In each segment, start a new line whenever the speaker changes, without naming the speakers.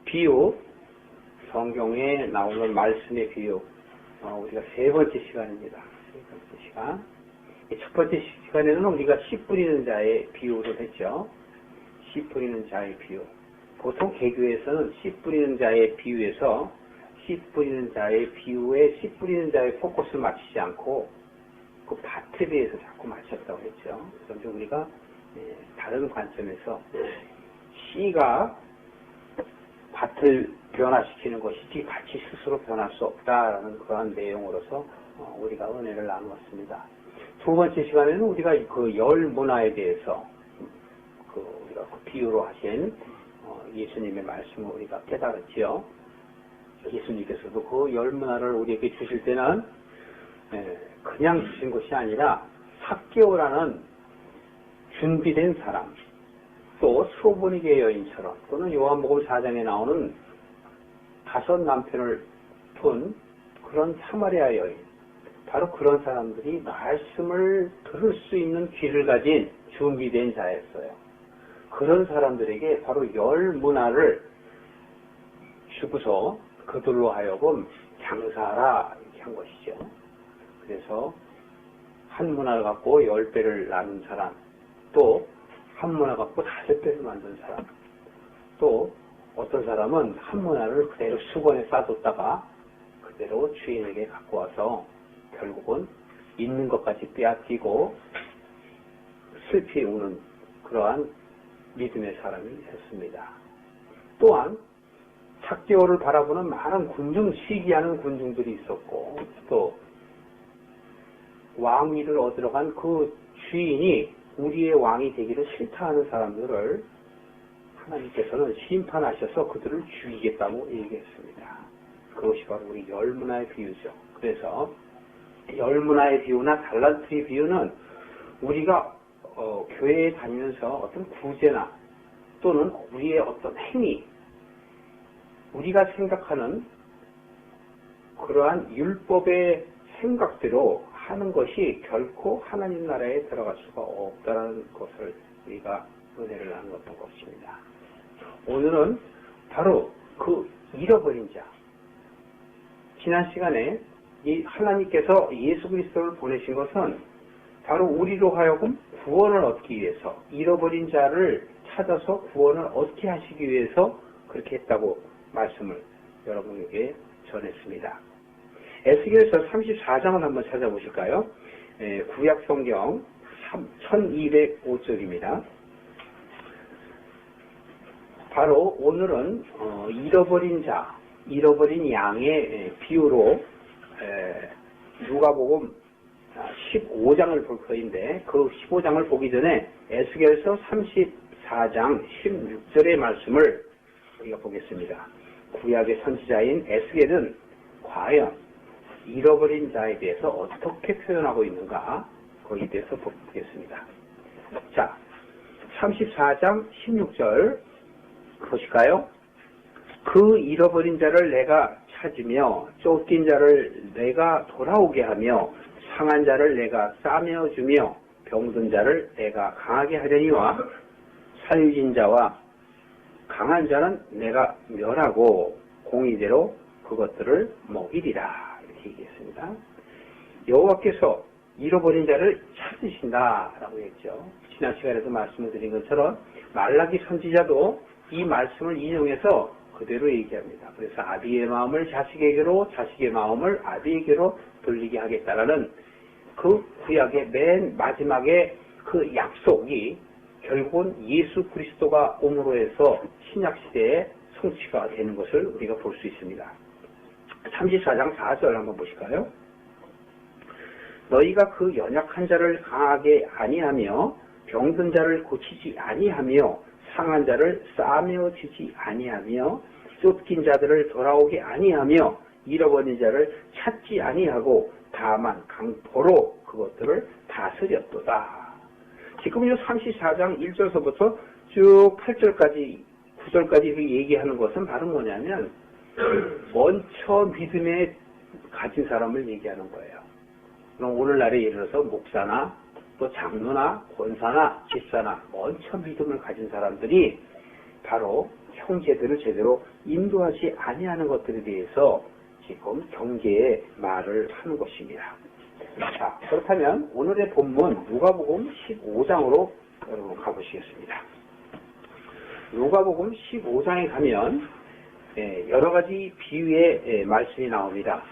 비유, 성경에 나오는 말씀의 비유, 우리가 세 번째 시간입니다. 세 번째 시간. 첫 번째 시간에는 우리가 씨 뿌리는 자의 비유를 했죠. 씨 뿌리는 자의 비유. 보통 개교에서는 씨 뿌리는 자의 비유에서 씨 뿌리는 자의 비유에 씨 뿌리는 자의 포커스를 맞추지 않고 그 밭에 대해서 자꾸 맞췄다고 했죠. 그런데 우리가 다른 관점에서 씨가 밭을 변화시키는 것이지 같이 스스로 변할 수 없다라는 그러한 내용으로서 우리가 은혜를 나누었습니다. 두 번째 시간에는 우리가 그 열 문화에 대해서 우리가 그 비유로 하신 예수님의 말씀을 우리가 깨달았지요. 예수님께서도 그 열 문화를 우리에게 주실 때는 그냥 주신 것이 아니라 삭개오라는 준비된 사람, 또 수오보니게 여인처럼, 또는 요한복음 4장에 나오는 5 남편을 둔 그런 사마리아 여인, 바로 그런 사람들이 말씀을 들을 수 있는 귀를 가진 준비된 자였어요. 그런 사람들에게 바로 열 문화를 주고서 그들로 하여금 장사하라 이렇게 한 것이죠. 그래서 한 문화를 갖고 10배를 나눈 사람, 또 한 문화 갖고 5배를 만든 사람, 또 어떤 사람은 한 문화를 그대로 수건에 싸뒀다가 그대로 주인에게 갖고 와서 결국은 있는 것까지 빼앗기고 슬피 우는 그러한 믿음의 사람이 있었습니다. 또한 삭개오를 바라보는 많은 군중, 시기하는 군중들이 있었고, 또 왕위를 얻으러 간 그 주인이 우리의 왕이 되기를 싫다하는 사람들을 하나님께서는 심판하셔서 그들을 죽이겠다고 얘기했습니다. 그것이 바로 우리 열 문화의 비유죠. 그래서 열 문화의 비유나 달란트의 비유는 우리가 교회에 다니면서 어떤 구제나 또는 우리의 어떤 행위, 우리가 생각하는 그러한 율법의 생각대로 하는 것이 결코 하나님 나라에 들어갈 수가 없다는 것을 우리가 은혜를 나누었던 것입니다. 오늘은 바로 그 잃어버린 자, 지난 시간에 이 하나님께서 예수 그리스도를 보내신 것은 바로 우리로 하여금 구원을 얻기 위해서, 잃어버린 자를 찾아서 구원을 얻게 하시기 위해서 그렇게 했다고 말씀을 여러분에게 전했습니다. 에스겔서 34장을 한번 찾아보실까요? 구약 성경 1205쪽입니다. 바로 오늘은 잃어버린 자, 잃어버린 양의 비유로 누가복음 15장을 볼 터인데, 그 15장을 보기 전에 에스겔서 34장 16절의 말씀을 우리가 보겠습니다. 구약의 선지자인 에스겔은 과연 잃어버린 자에 대해서 어떻게 표현하고 있는가, 거기에 대해서 보겠습니다. 자, 34장 16절 보실까요? 그 잃어버린 자를 내가 찾으며 쫓긴 자를 내가 돌아오게 하며 상한 자를 내가 싸매어 주며 병든 자를 내가 강하게 하려니와 살진 자와 강한 자는 내가 멸하고 공의대로 그것들을 먹이리라 이렇게 얘기했습니다. 여호와께서 잃어버린 자를 찾으신다라고 했죠. 지난 시간에도 말씀을 드린 것처럼 말라기 선지자도 이 말씀을 인용해서 그대로 얘기합니다. 그래서 아비의 마음을 자식에게로, 자식의 마음을 아비에게로 돌리게 하겠다라는 그 구약의 맨 마지막에 그 약속이 결국은 예수 그리스도가 옴으로 해서 신약시대의 성취가 되는 것을 우리가 볼 수 있습니다. 34장 4절 한번 보실까요? 너희가 그 연약한 자를 강하게 아니하며 병든 자를 고치지 아니하며 상한 자를 싸매어 주지 아니하며 쫓긴 자들을 돌아오게 아니하며 잃어버린 자를 찾지 아니하고 다만 강포로 그것들을 다스렸도다. 지금 이 34장 1절서부터 쭉 8절까지 9절까지 이렇게 얘기하는 것은 바로 뭐냐면 먼저 믿음에 가진 사람을 얘기하는 거예요. 그럼 오늘날에 예를 들어서 목사나 또 장로나 권사나 집사나 먼저 믿음을 가진 사람들이 바로 형제들을 제대로 인도하지 아니하는 것들에 대해서 지금 경계의 말을 하는 것입니다. 자, 그렇다면 오늘의 본문 누가복음 15장으로 여러분 가보시겠습니다. 누가복음 15장에 가면 여러 가지 비유의 말씀이 나옵니다.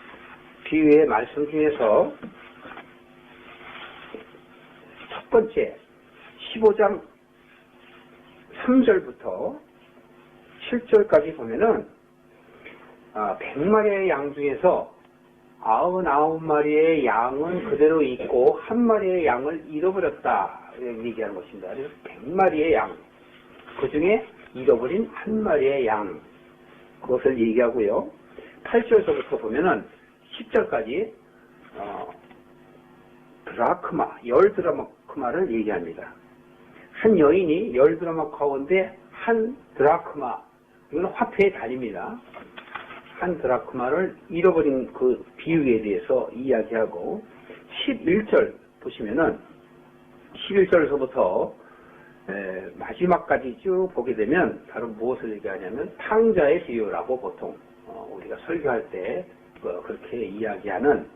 비유의 말씀 중에서 첫 번째 15장 3절부터 7절까지 보면은 100마리의 양 중에서 99마리의 양은 그대로 있고 1마리의 양을 잃어버렸다 얘기하는 것입니다. 그래서 100마리의 양, 그 중에 잃어버린 1마리의 양, 그것을 얘기하고요. 8절서부터 보면은 10절까지 드라크마, 10드라크마를 얘기합니다. 한 여인이 10드라마 가운데 한 드라크마, 이건 화폐의 단위입니다. 한 드라크마를 잃어버린 그 비유에 대해서 이야기하고, 11절 보시면은 11절에서부터 마지막까지 쭉 보게 되면 바로 무엇을 얘기하냐면 탕자의 비유라고 보통 우리가 설교할 때 그렇게 이야기하는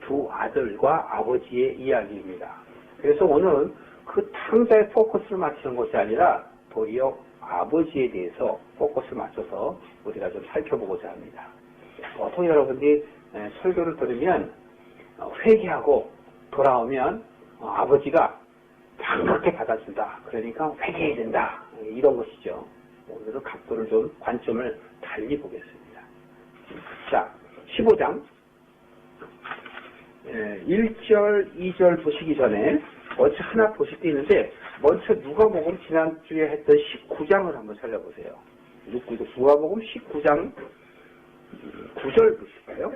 두 아들과 아버지의 이야기입니다. 그래서 오늘은 그 탕자의 포커스를 맞추는 것이 아니라 도리어 아버지에 대해서 포커스를 맞춰서 우리가 좀 살펴보고자 합니다. 보통 여러분들이 설교를 들으면 회개하고 돌아오면 아버지가 반갑게 받아준다. 그러니까 회개해야 된다. 이런 것이죠. 오늘은 각도를 좀 관점을 달리 보겠습니다. 자, 15장 1절, 2절 보시기 전에 먼저 하나 보실 게 있는데, 먼저 누가복음 지난주에 했던 19장을 한번 살려보세요. 누가복음 19장 9절 보실까요?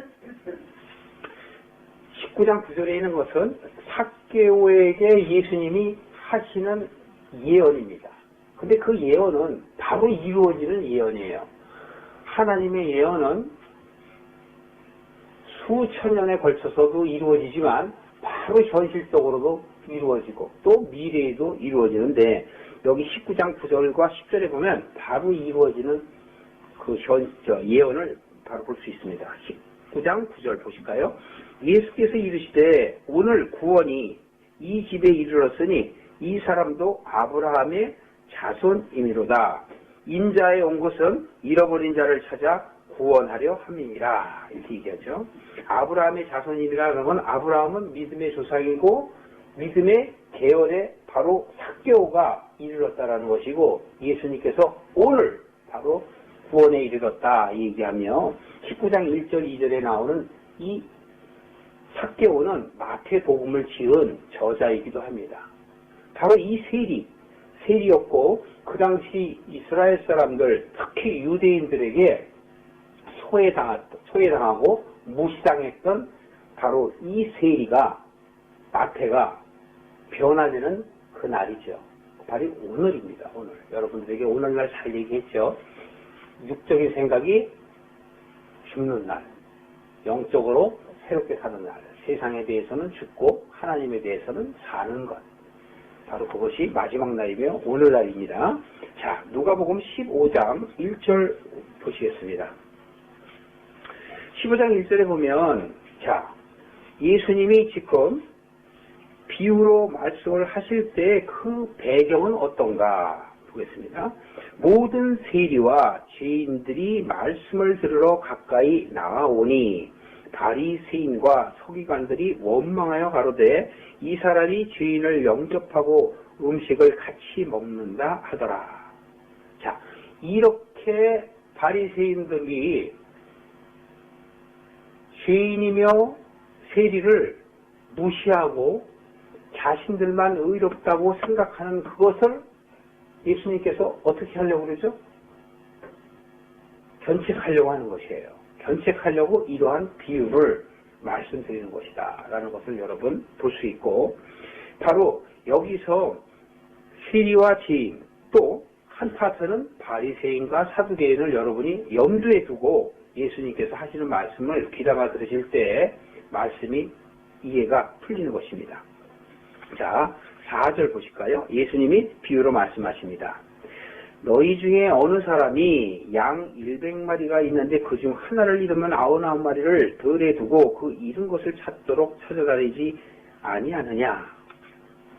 19장 9절에 있는 것은 삭개오에게 예수님이 하시는 예언입니다. 근데 그 예언은 바로 이루어지는 예언이에요. 하나님의 예언은 수천 년에 걸쳐서도 이루어지지만 바로 현실적으로도 이루어지고 또 미래에도 이루어지는데, 여기 19장 9절과 10절에 보면 바로 이루어지는 그 예언을 바로 볼 수 있습니다. 19장 9절 보실까요? 예수께서 이르시되 오늘 구원이 이 집에 이르렀으니 이 사람도 아브라함의 자손이미로다. 인자에 온 것은 잃어버린 자를 찾아 구원하려 함이니라. 이렇게 얘기하죠. 아브라함의 자손이라 그러면 아브라함은 믿음의 조상이고 믿음의 계열에 바로 삭개오가 이르렀다라는 것이고, 예수님께서 오늘 바로 구원에 이르렀다 얘기하며 19장 1절 2절에 나오는 이 삭개오는 마태복음을 지은 저자이기도 합니다. 바로 이 세리였고 그 당시 이스라엘 사람들, 특히 유대인들에게 소외당하고 무시당했던 바로 이 세리가, 마태가 변화되는 그 날이죠. 바로 오늘입니다. 오늘 여러분들에게 오늘날 잘 얘기했죠. 육적인 생각이 죽는 날, 영적으로 새롭게 사는 날, 세상에 대해서는 죽고 하나님에 대해서는 사는 것, 바로 그것이 마지막 날이며 오늘날입니다. 자, 누가복음 15장 1절 보시겠습니다. 15장 1절에 보면, 자, 예수님이 지금 비유로 말씀을 하실 때 그 배경은 어떤가 보겠습니다. 모든 세리와 죄인들이 말씀을 들으러 가까이 나아오니 바리새인과 서기관들이 원망하여 가로되 이 사람이 죄인을 영접하고 음식을 같이 먹는다 하더라. 자, 이렇게 바리새인들이 죄인이며 세리를 무시하고 자신들만 의롭다고 생각하는 그것을 예수님께서 어떻게 하려고 그러죠? 견책하려고 하는 것이에요. 견책하려고 이러한 비유를 말씀드리는 것이다 라는 것을 여러분 볼 수 있고, 바로 여기서 세리와 죄인, 또 한 파트는 바리새인과 사두개인을 여러분이 염두에 두고 예수님께서 하시는 말씀을 귀담아 들으실 때 말씀이 이해가 풀리는 것입니다. 자, 4절 보실까요? 예수님이 비유로 말씀하십니다. 너희 중에 어느 사람이 양 100마리가 있는데 그 중 하나를 잃으면 99마리를 덜에 두고 그 잃은 것을 찾도록 찾아다니지 아니하느냐.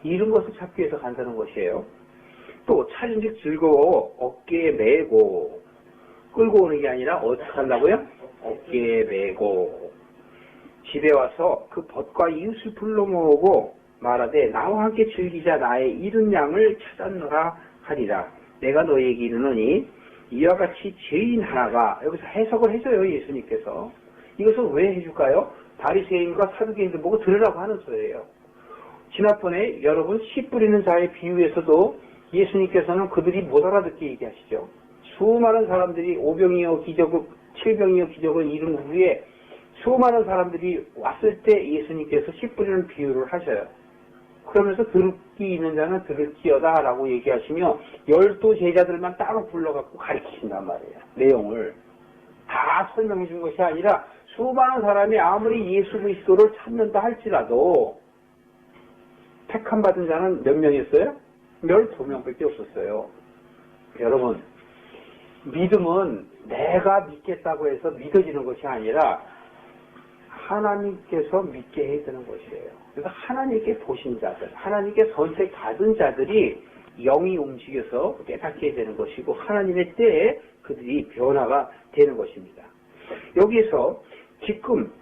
잃은 것을 찾기 위해서 간다는 것이에요. 또 찾은즉 즐거워 어깨에 메고, 끌고 오는 게 아니라 어떻게 한다고요? 어깨에 메고 집에 와서 그 벗과 이웃을 불러 모으고 말하되 나와 함께 즐기자. 나의 잃은 양을 찾았노라 하리라. 내가 너희에게 이르노니 이와 같이 죄인 하나가, 여기서 해석을 해줘요 예수님께서. 이것을 왜 해줄까요? 바리새인과 사두개인들 보고 들으라고 하는 소리예요. 지난번에 여러분 씨 뿌리는 자의 비유에서도 예수님께서는 그들이 못 알아듣게 얘기하시죠. 수많은 사람들이 5병이요 기적을 7병이요 기적을 이룬 후에 수많은 사람들이 왔을 때 예수님께서 씨 뿌리는 비유를 하셔요. 그러면서 들을 귀 있는 자는 들을지어다 라고 얘기하시며 12 제자들만 따로 불러갖고 가르치신단 말이에요. 내용을 다 설명해 준 것이 아니라 수많은 사람이 아무리 예수 그리스도를 찾는다 할지라도 택함 받은 자는 몇 명이었어요? 12명밖에 없었어요. 여러분, 믿음은 내가 믿겠다고 해서 믿어지는 것이 아니라 하나님께서 믿게 해야 되는 것이에요. 그래서 하나님께 보신 자들, 하나님께 선택 받은 자들이 영이 움직여서 깨닫게 해야 되는 것이고 하나님의 때에 그들이 변화가 되는 것입니다. 여기서 지금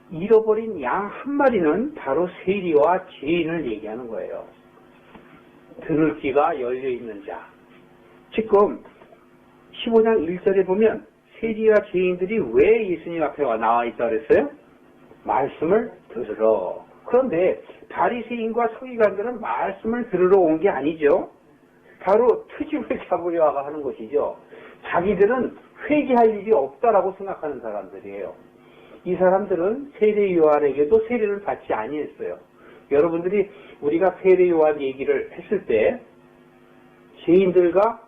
잃어버린 양 한 마리는 바로 세리와 죄인을 얘기하는 거예요. 들을 귀가 열려있는 자. 지금 15장 1절에 보면 세리와 죄인들이 왜 예수님 앞에 나와 있다 그랬어요? 말씀을 들으러. 그런데 바리새인과 서기관들은 말씀을 들으러 온 게 아니죠. 바로 트집을 잡으려 하는 것이죠. 자기들은 회개할 일이 없다라고 생각하는 사람들이에요. 이 사람들은 세례 요한에게도 세례를 받지 아니했어요. 여러분들이 우리가 세례 요한 얘기를 했을 때 죄인들과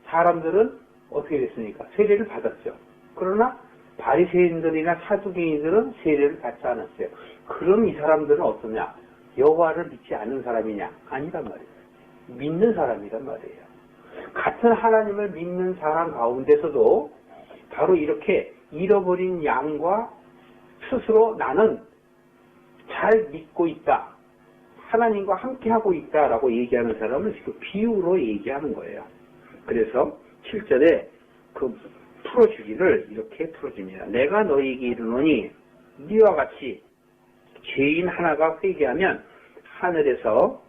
사람들은 어떻게 됐습니까? 세례를 받았죠. 그러나 바리새인들이나 사두개인들은 세례를 받지 않았어요. 그럼 이 사람들은 어떠냐? 여호와를 믿지 않는 사람이냐? 아니란 말이에요. 믿는 사람이란 말이에요. 같은 하나님을 믿는 사람 가운데서도 바로 이렇게 잃어버린 양과 스스로 나는 잘 믿고 있다. 하나님과 함께하고 있다라고 얘기하는 사람을 지금 비유로 얘기하는 거예요. 그래서 7절에 그 풀어주기를 이렇게 풀어줍니다. 내가 너희에게 이르노니 니와 같이 죄인 하나가 회개하면 하늘에서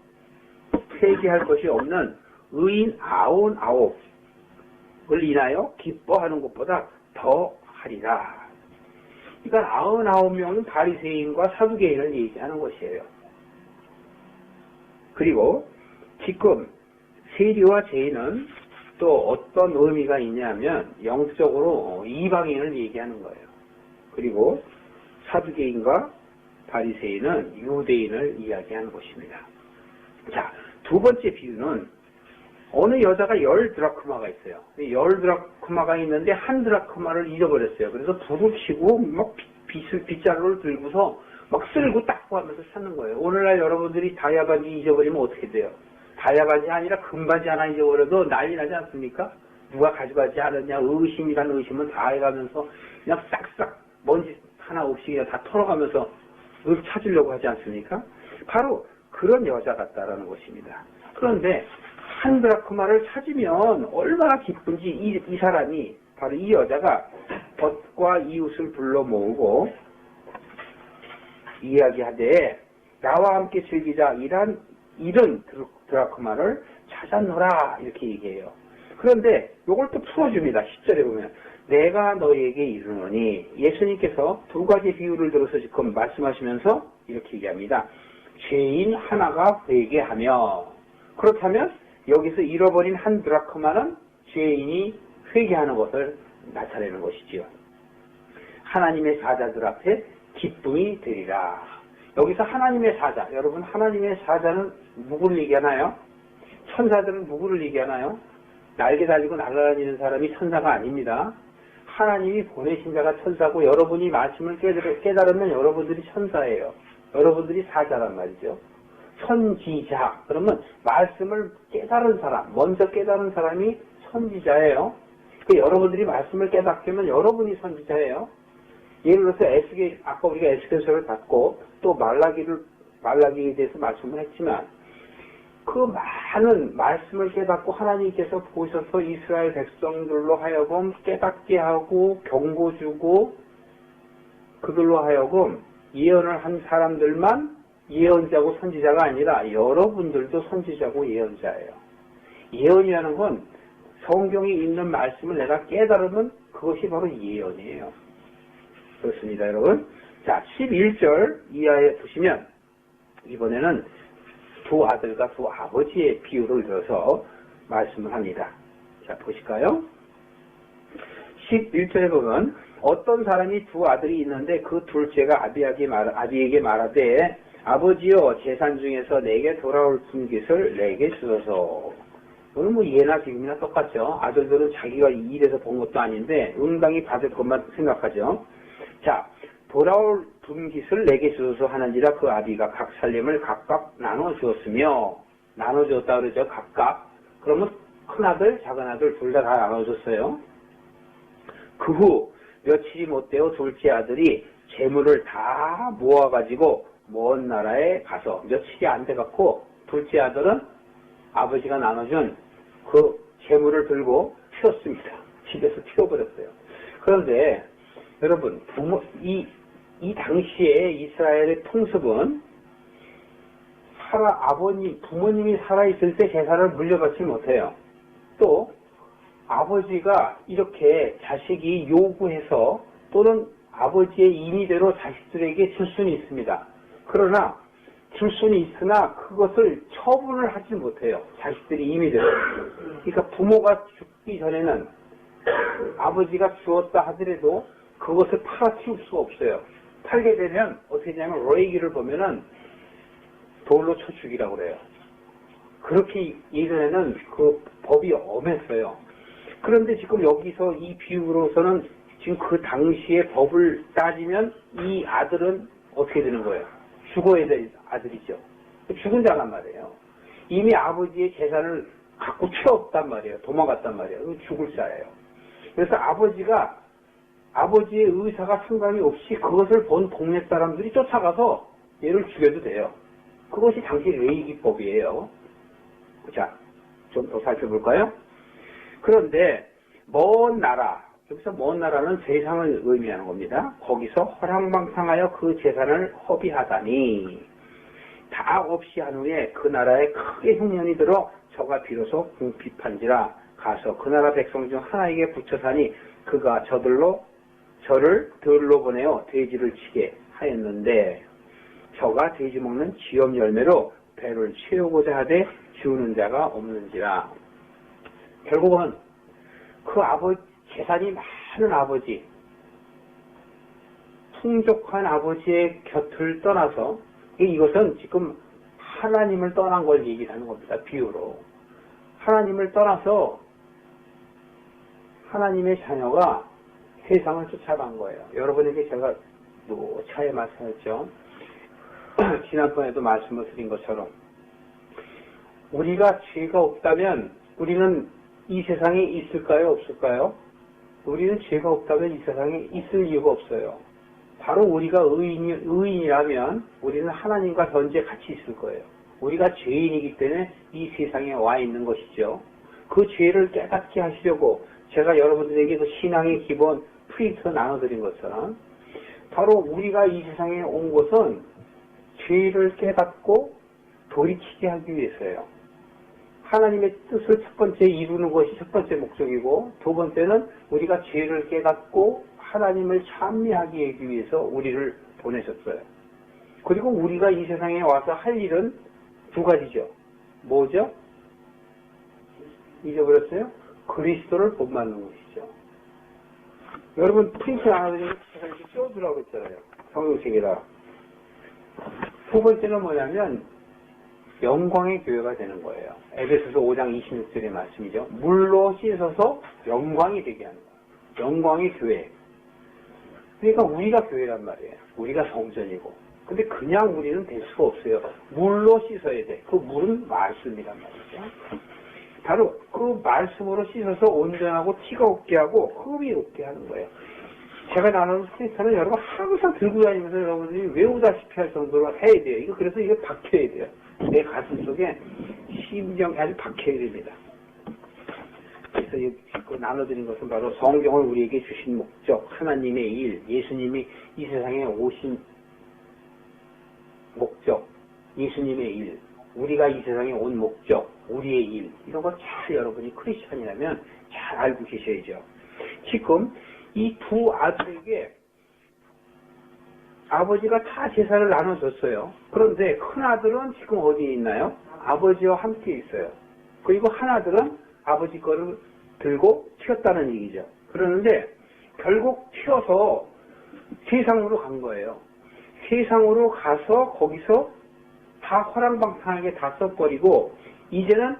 회개할 것이 없는 의인 99을 인하여 기뻐하는 것보다 더 하리라. 그러니까 99명은 바리새인과 사두개인을 얘기하는 것이에요. 그리고 지금 세리와 죄인은 또 어떤 의미가 있냐면 영적으로 이방인을 얘기하는 거예요. 그리고 사두개인과 바리새인은 유대인을 이야기하는 것입니다. 자, 두 번째 비유는 어느 여자가 10드라크마가 있어요. 10드라크마가 있는데 한 드라크마를 잃어버렸어요. 그래서 불을 켜고 막 빗자루를 들고서 막 쓸고 닦고 하면서 찾는 거예요. 오늘날 여러분들이 다이아바지 잊어버리면 어떻게 돼요? 다이아바지 아니라 금바지 하나 잊어버려도 난리 나지 않습니까? 누가 가져가지 않았냐, 의심이란 의심은 다 해가면서 그냥 싹싹 먼지 하나 없이 그냥 다 털어가면서 늘 찾으려고 하지 않습니까? 바로 그런 여자 같다라는 것입니다. 그런데 한 드라크마를 찾으면 얼마나 기쁜지 이 사람이, 바로 이 여자가 벗과 이웃을 불러 모으고 이야기하되 나와 함께 즐기자. 이런 드라크마를 찾았노라 이렇게 얘기해요. 그런데 이걸 또 풀어줍니다. 10절에 보면 내가 너희에게 이르노니, 예수님께서 두 가지 비유를 들어서 지금 말씀하시면서 이렇게 얘기합니다. 죄인 하나가 회개하며, 그렇다면 여기서 잃어버린 한 드라크마는 죄인이 회개하는 것을 나타내는 것이지요. 하나님의 사자들 앞에 기쁨이 되리라. 여기서 하나님의 사자, 여러분 하나님의 사자는 누구를 얘기하나요? 천사들은 누구를 얘기하나요? 날개 달리고 날아다니는 사람이 천사가 아닙니다. 하나님이 보내신 자가 천사고, 여러분이 말씀을 깨달으면 여러분들이 천사예요. 여러분들이 사자란 말이죠. 선지자. 그러면 말씀을 깨달은 사람, 먼저 깨달은 사람이 선지자예요. 여러분들이 말씀을 깨닫게 면 여러분이 선지자예요. 예를 들어서 아까 우리가 에스겔서를 받고 또 말라기에 대해서 말씀을 했지만 그 많은 말씀을 깨닫고 하나님께서 보셔서 이스라엘 백성들로 하여금 깨닫게 하고 경고 주고 그들로 하여금 예언을 한 사람들만 예언자고 선지자가 아니라 여러분들도 선지자고 예언자예요. 예언이라는 건 성경에 있는 말씀을 내가 깨달으면 그것이 바로 예언이에요. 그렇습니다, 여러분. 자, 11절 이하에 보시면 이번에는 두 아들과 두 아버지의 비유를 들어서 말씀을 합니다. 자, 보실까요? 11절에 보면 어떤 사람이 두 아들이 있는데 그 둘째가 아비에게 말하되 아버지여 재산 중에서 내게 돌아올 분깃을 내게 주소서. 이거는 뭐 예나 지금이나 똑같죠. 아들들은 자기가 일해서 본 것도 아닌데 응당히 받을 것만 생각하죠. 자, 돌아올 분깃을 내게 주소서 하는지라 그 아비가 각 살림을 각각 나눠 주었으며 나눠 주었다 그러죠. 각각. 그러면 큰아들 작은아들 둘 다 나눠 줬어요. 그 후 며칠이 못되어 둘째 아들이 재물을 다 모아가지고 먼 나라에 가서 며칠이 안 돼갖고 둘째 아들은 아버지가 나눠준 그 재물을 들고 튀었습니다. 집에서 튀어버렸어요. 그런데 여러분 이 당시에 이스라엘의 통습은 부모님이 살아있을 때 재산을 물려받지 못해요. 또 아버지가 이렇게 자식이 요구해서 또는 아버지의 임의대로 자식들에게 줄 수는 있습니다. 그러나 줄 수는 있으나 그것을 처분을 하지 못해요. 자식들이 임의대로. 그러니까 부모가 죽기 전에는 아버지가 주었다 하더라도 그것을 팔아치울 수가 없어요. 팔게 되면 어떻게 되냐면 레이기를 보면은 돌로 쳐 죽이라고 그래요. 그렇게 예전에는 그 법이 엄했어요. 그런데 지금 여기서 이 비유로서는 지금 그 당시의 법을 따지면 이 아들은 어떻게 되는 거예요? 죽어야 될 아들이죠. 죽은 자란 말이에요. 이미 아버지의 재산을 갖고 튀었단 말이에요. 도망갔단 말이에요. 죽을 자예요. 그래서 아버지의 의사가 상관이 없이 그것을 본 동네 사람들이 쫓아가서 얘를 죽여도 돼요. 그것이 당시 레이기법이에요. 자, 좀 더 살펴볼까요? 그런데 먼 나라, 여기서 먼 나라는 세상을 의미하는 겁니다. 거기서 허랑방탕하여 그 재산을 허비하다니 다 없이 한 후에 그 나라에 크게 흉년이 들어 저가 비로소 궁핍한지라 가서 그 나라 백성 중 하나에게 붙여사니 그가 저를 들로 보내어 돼지를 치게 하였는데 저가 돼지 먹는 지엄 열매로 배를 채우고자 하되 주는 자가 없는지라. 결국은 그 재산이 많은 아버지, 풍족한 아버지의 곁을 떠나서 이것은 지금 하나님을 떠난 걸 얘기하는 겁니다. 비유로. 하나님을 떠나서 하나님의 자녀가 세상을 쫓아간 거예요. 여러분에게 제가 노차에 말씀했죠. 지난번에도 말씀을 드린 것처럼 우리가 죄가 없다면 우리는 이 세상에 있을까요? 없을까요? 우리는 죄가 없다면 이 세상에 있을 이유가 없어요. 바로 우리가 의인이라면 우리는 하나님과 현재 같이 있을 거예요. 우리가 죄인이기 때문에 이 세상에 와 있는 것이죠. 그 죄를 깨닫게 하시려고 제가 여러분들에게 그 신앙의 기본 프린트 나눠드린 것처럼 바로 우리가 이 세상에 온 것은 죄를 깨닫고 돌이키게 하기 위해서예요. 하나님의 뜻을 첫 번째 이루는 것이 첫 번째 목적이고 두 번째는 우리가 죄를 깨닫고 하나님을 찬미하기 위해서 우리를 보내셨어요. 그리고 우리가 이 세상에 와서 할 일은 두 가지죠. 뭐죠? 잊어버렸어요? 그리스도를 본받는 것이죠. 여러분 프린트 나눠드리면 제가 이렇게 씌워주라고 했잖아요. 성경책에다. 두 번째는 뭐냐면 영광의 교회가 되는 거예요. 에베소서 5장 26절의 말씀이죠. 물로 씻어서 영광이 되게 하는 거예요. 영광의 교회. 그러니까 우리가 교회란 말이에요. 우리가 성전이고 근데 그냥 우리는 될 수가 없어요. 물로 씻어야 돼. 그 물은 말씀이란 말이죠. 바로 그 말씀으로 씻어서 온전하고 티가 없게 하고 흠이 없게 하는 거예요. 제가 나누는 스테이터는 여러분 항상 들고 다니면서 여러분들이 외우다시피 할 정도로 해야 돼요. 이거 그래서 이게 박혀야 돼요. 내 가슴 속에 심정이 아주 박혀야 됩니다. 그래서 그 나눠드린 것은 바로 성경을 우리에게 주신 목적, 하나님의 일, 예수님이 이 세상에 오신 목적, 예수님의 일, 우리가 이 세상에 온 목적, 우리의 일, 이런 거 잘 여러분이 크리스찬이라면 잘 알고 계셔야죠. 지금 이 두 아들에게 아버지가 다 제사를 나눠줬어요. 그런데 큰 아들은 지금 어디에 있나요? 아버지와 함께 있어요. 그리고 한 아들은 아버지 거를 들고 튀었다는 얘기죠. 그러는데 결국 튀어서 세상으로 간 거예요. 세상으로 가서 거기서 다 허랑방탕하게 다 써버리고 이제는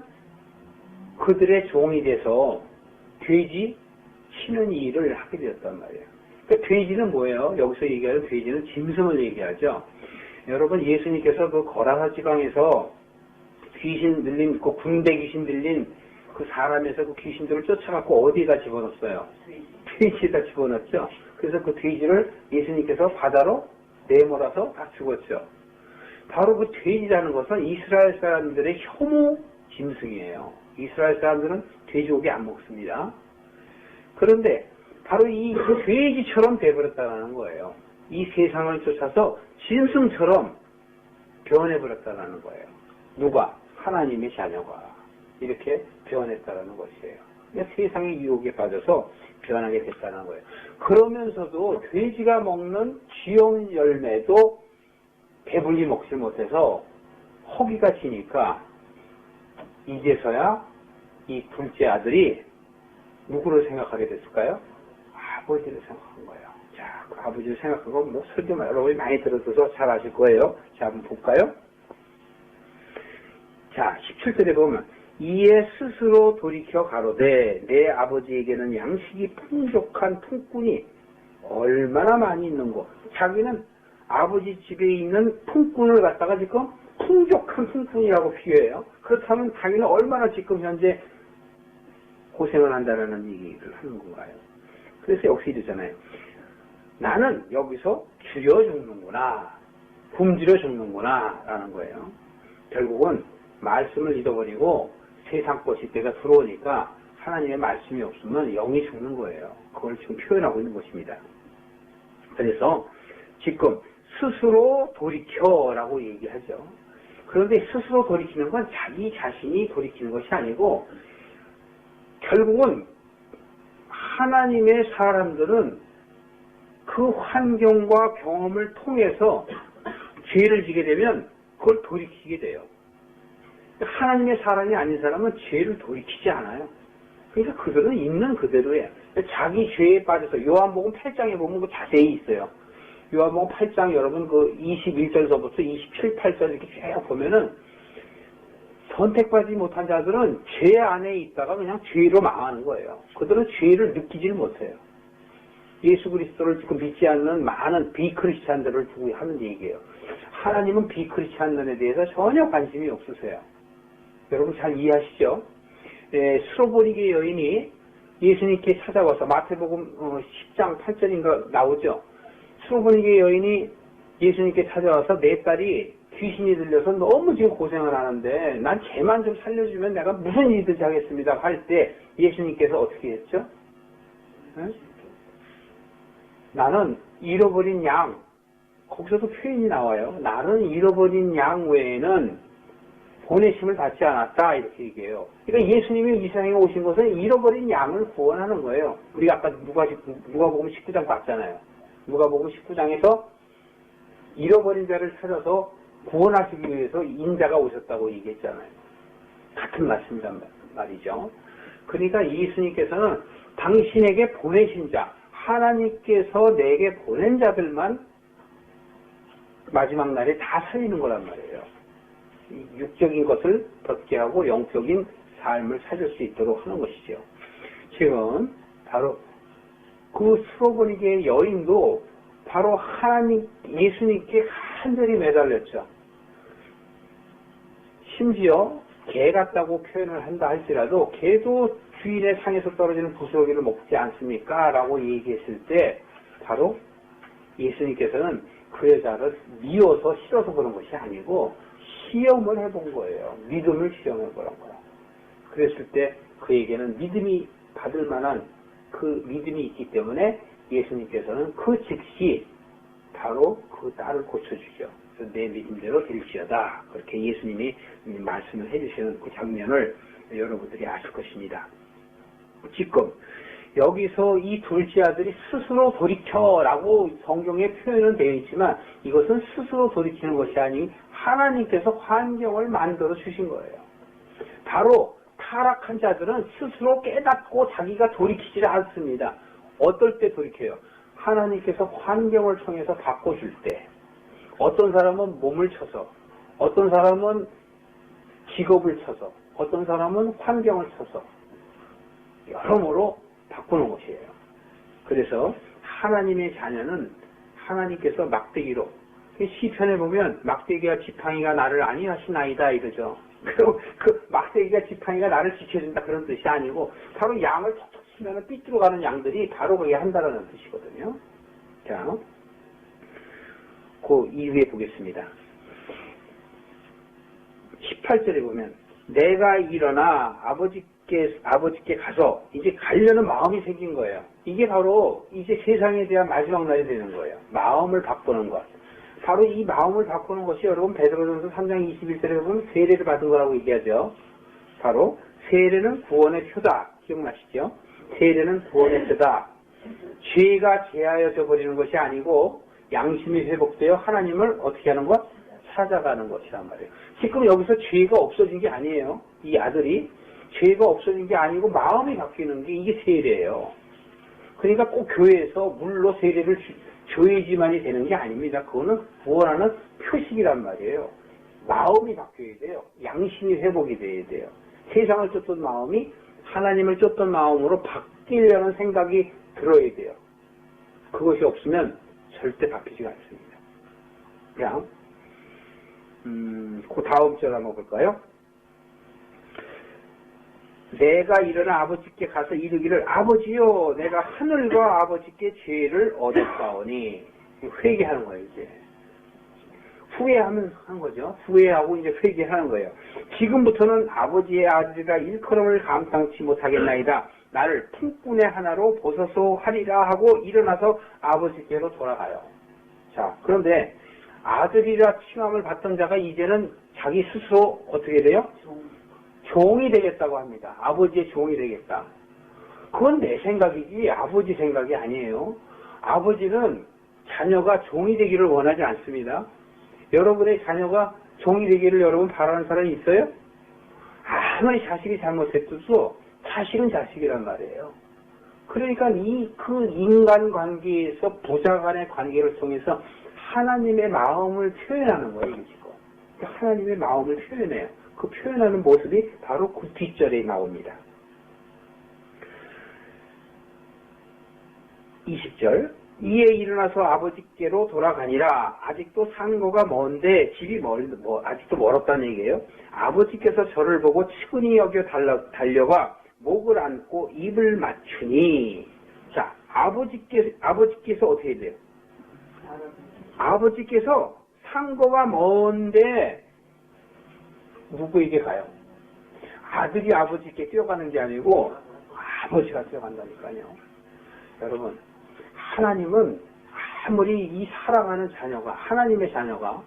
그들의 종이 돼서 돼지 치는 일을 하게 되었단 말이에요. 그러니까 돼지는 뭐예요? 여기서 얘기하는 돼지는 짐승을 얘기하죠. 여러분 예수님께서 그 거라사 지방에서 귀신 들린 그 군대 귀신 들린 그 사람에서 그 귀신들을 쫓아갖고 어디에다 집어넣었어요? 돼지에다 집어넣었죠. 그래서 그 돼지를 예수님께서 바다로 내몰아서 다 죽었죠. 바로 그 돼지라는 것은 이스라엘 사람들의 혐오 짐승이에요. 이스라엘 사람들은 돼지고기 안 먹습니다. 그런데 바로 이 돼지처럼 돼버렸다는 거예요. 이 세상을 쫓아서 짐승처럼 변해버렸다는 거예요. 누가? 하나님의 자녀가 이렇게 변했다는 것이에요. 그러니까 세상의 유혹에 빠져서 변하게 됐다는 거예요. 그러면서도 돼지가 먹는 쥐용 열매도 배불리 먹지 못해서 허기가 지니까 이제서야 이 둘째 아들이 누구를 생각하게 됐을까요? 아버지를 생각한 거예요. 자, 그 아버지를 생각하고 뭐 설교 여러분이 많이 들어서 잘 아실 거예요. 자, 한번 볼까요? 자, 17절에 보면 이에 스스로 돌이켜 가로되 내 아버지에게는 양식이 풍족한 품꾼이 얼마나 많이 있는고. 자기는 아버지 집에 있는 품꾼을 갖다가 지금 풍족한 품꾼이라고 비유해요. 그렇다면 자기는 얼마나 지금 현재 고생을 한다는 얘기를 하는 건가요? 그래서 역시 이러잖아요. 나는 여기서 줄여 죽는구나, 굶주려 죽는구나 라는 거예요. 결국은 말씀을 잊어버리고 세상 것이 내가 들어오니까 하나님의 말씀이 없으면 영이 죽는 거예요. 그걸 지금 표현하고 있는 것입니다. 그래서 지금 스스로 돌이켜라고 얘기하죠. 그런데 스스로 돌이키는 건 자기 자신이 돌이키는 것이 아니고 결국은 하나님의 사람들은 그 환경과 경험을 통해서 죄를 지게 되면 그걸 돌이키게 돼요. 하나님의 사람이 아닌 사람은 죄를 돌이키지 않아요. 그러니까 그들은 있는 그대로예요. 자기 죄에 빠져서 요한복음 8장에 보면 그 자세히 있어요. 요한복음 8장 여러분 그 21절서부터 27, 8절 이렇게 쭉 보면은 선택받지 못한 자들은 죄 안에 있다가 그냥 죄로 망하는 거예요. 그들은 죄를 느끼지를 못해요. 예수 그리스도를 지금 믿지 않는 많은 비크리스찬들을 두고 하는 얘기예요. 하나님은 비크리스찬들에 대해서 전혀 관심이 없으세요. 여러분 잘 이해하시죠? 수로보니게 여인이 예수님께 찾아와서 마태복음 10장 8절인가 나오죠. 수로보니게 여인이 예수님께 찾아와서 내 딸이 귀신이 들려서 너무 지금 고생을 하는데 난 쟤만 좀 살려주면 내가 무슨 일이든지 하겠습니다 할 때 예수님께서 어떻게 했죠? 응? 나는 잃어버린 양, 거기서도 표현이 나와요. 나는 잃어버린 양 외에는 보내심을 받지 않았다 이렇게 얘기해요. 그러니까 예수님이 이 세상에 오신 것은 잃어버린 양을 구원하는 거예요. 우리가 아까 누가복음 19장 봤잖아요. 누가복음 19장에서 잃어버린 자를 찾아서 구원하시기 위해서 인자가 오셨다고 얘기했잖아요. 같은 말씀이란 말이죠. 그러니까 예수님께서는 당신에게 보내신 자, 하나님께서 내게 보낸 자들만 마지막 날에 다 살리는 거란 말이에요. 육적인 것을 덮게 하고 영적인 삶을 찾을 수 있도록 하는 것이죠. 지금 바로 그 수로보니게 여인도 바로 하나님 예수님께 간절히 매달렸죠. 심지어 개 같다고 표현을 한다 할지라도 개도 주인의 상에서 떨어지는 부스러기를 먹지 않습니까? 라고 얘기했을 때 바로 예수님께서는 그 여자를 미워서 싫어서 그런 것이 아니고 시험을 해본 거예요. 믿음을 시험해 보란 거예요. 그랬을 때 그에게는 믿음이 받을 만한 그 믿음이 있기 때문에 예수님께서는 그 즉시 바로 그 딸을 고쳐주죠. 그래서 내 믿음대로 될지어다. 그렇게 예수님이 말씀을 해주시는 그 장면을 여러분들이 아실 것입니다. 지금 여기서 이 둘째 아들이 스스로 돌이켜라고 성경에 표현은 되어 있지만 이것은 스스로 돌이키는 것이 아니 하나님께서 환경을 만들어 주신 거예요. 바로 타락한 자들은 스스로 깨닫고 자기가 돌이키지 않습니다. 어떨 때 돌이켜요? 하나님께서 환경을 통해서 바꿔줄 때, 어떤 사람은 몸을 쳐서, 어떤 사람은 직업을 쳐서, 어떤 사람은 환경을 쳐서 여러모로 바꾸는 것이에요. 그래서 하나님의 자녀는 하나님께서 막대기로, 시편에 보면 막대기와 지팡이가 나를 안위하시나이다 이러죠. 그럼 그 막대기가 지팡이가 나를 지켜준다 그런 뜻이 아니고 바로 양을 톡톡 치면 삐뚤어가는 양들이 바로 그게 한다는 뜻이거든요. 자, 그 이후에 보겠습니다. 18절에 보면 내가 일어나 아버지께 가서 이제 가려는 마음이 생긴 거예요. 이게 바로 이제 세상에 대한 마지막 날이 되는 거예요. 마음을 바꾸는 것. 바로 이 마음을 바꾸는 것이 여러분 베드로전서 3장 21절에 보면 세례를 받은 거라고 얘기하죠. 바로 세례는 구원의 표다. 기억나시죠? 세례는 구원의 표다. 죄가 제하여져 버리는 것이 아니고 양심이 회복되어 하나님을 어떻게 하는 것? 찾아가는 것이란 말이에요. 지금 여기서 죄가 없어진 게 아니에요. 이 아들이 죄가 없어진 게 아니고 마음이 바뀌는 게 이게 세례예요. 그러니까 꼭 교회에서 물로 세례를 줘야지만이 되는 게 아닙니다. 그거는 구원하는 표식이란 말이에요. 마음이 바뀌어야 돼요. 양심이 회복이 돼야 돼요. 세상을 쫓던 마음이 하나님을 쫓던 마음으로 바뀌려는 생각이 들어야 돼요. 그것이 없으면 절대 바뀌지가 않습니다. 그냥 그 다음 절 한번 볼까요? 내가 일어나 아버지께 가서 이르기를 아버지요 내가 하늘과 아버지께 죄를 얻었사오니 회개하는 거예요. 이제 후회하면 한 거죠. 후회하고 이제 회개하는 거예요. 지금부터는 아버지의 아들이라 일컬음을 감당치 못하겠나이다. 나를 품꾼의 하나로 보소서 하리라 하고 일어나서 아버지께로 돌아가요. 자, 그런데 아들이라 칭함을 받던 자가 이제는 자기 스스로 어떻게 돼요? 종이 되겠다고 합니다. 아버지의 종이 되겠다. 그건 내 생각이지 아버지 생각이 아니에요. 아버지는 자녀가 종이 되기를 원하지 않습니다. 여러분의 자녀가 종이 되기를 여러분 바라는 사람이 있어요? 아무리 자식이 잘못했어도 자식은 자식이란 말이에요. 그러니까 그 인간 관계에서 부자 간의 관계를 통해서 하나님의 마음을 표현하는 거예요. 지금. 하나님의 마음을 표현해요. 그 표현하는 모습이 바로 그 뒷절에 나옵니다. 20절 이에 일어나서 아버지께로 돌아가니라. 아직도 상고가 먼데 집이 아직도 멀었다는 얘기예요. 아버지께서 저를 보고 측은히 여겨 달려가 목을 안고 입을 맞추니. 자, 아버지께서 어떻게 돼요? 아버지께서 상고가 먼데 누구에게 가요? 아들이 아버지께 뛰어가는 게 아니고 아버지가 뛰어간다니까요. 여러분, 하나님은 아무리 이 사랑하는 자녀가, 하나님의 자녀가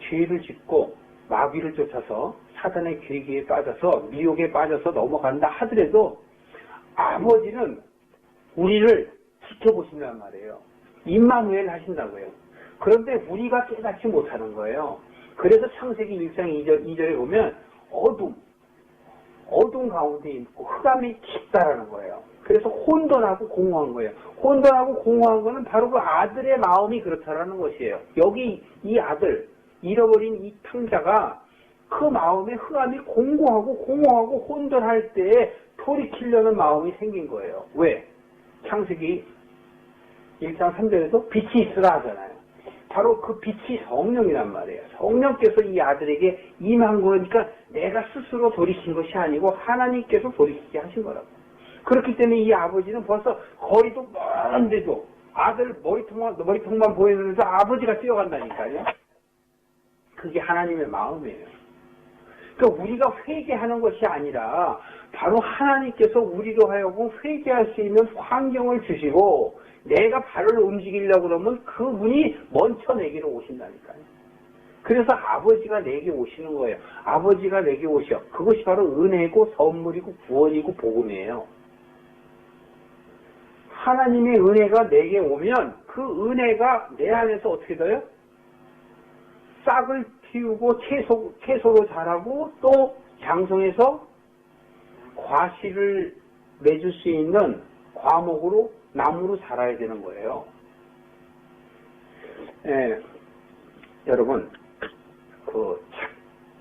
죄를 짓고 마귀를 쫓아서 사단의 계기에 빠져서 미혹에 빠져서 넘어간다 하더라도 아버지는 우리를 지켜보신단 말이에요. 임마누엘 하신다고요. 그런데 우리가 깨닫지 못하는 거예요. 그래서 창세기 1장 2절에 보면 어둠 가운데 있고 흑암이 깊다라는 거예요. 그래서 혼돈하고 공허한 거예요. 혼돈하고 공허한 거는 바로 그 아들의 마음이 그렇다라는 것이에요. 여기 이 아들, 잃어버린 이 탕자가 그 마음에 흑암이 공허하고 혼돈할 때에 돌이키려는 마음이 생긴 거예요. 왜? 창세기 1장 3절에도 빛이 있으라 하잖아요. 바로 그 빛이 성령이란 말이에요. 성령께서 이 아들에게 임한 거니까 내가 스스로 돌이킨 것이 아니고 하나님께서 돌이키게 하신 거라고. 그렇기 때문에 이 아버지는 벌써 거리도 멀은데도 아들 머리통만 보이는데도 아버지가 뛰어간다니까요. 그게 하나님의 마음이에요. 그러니까 우리가 회개하는 것이 아니라 바로 하나님께서 우리로 하여금 회개할 수 있는 환경을 주시고 내가 발을 움직이려고 그러면 그분이 먼저 내게로 오신다니까요. 그래서 아버지가 내게 오시는 거예요. 아버지가 내게 오셔. 그것이 바로 은혜고 선물이고 구원이고 복음이에요. 하나님의 은혜가 내게 오면 그 은혜가 내 안에서 어떻게 돼요? 싹을 틔우고 채소로 자라고 또 장성해서 과실을 맺을 수 있는 과목으로 나무로 자라야 되는 거예요. 여러분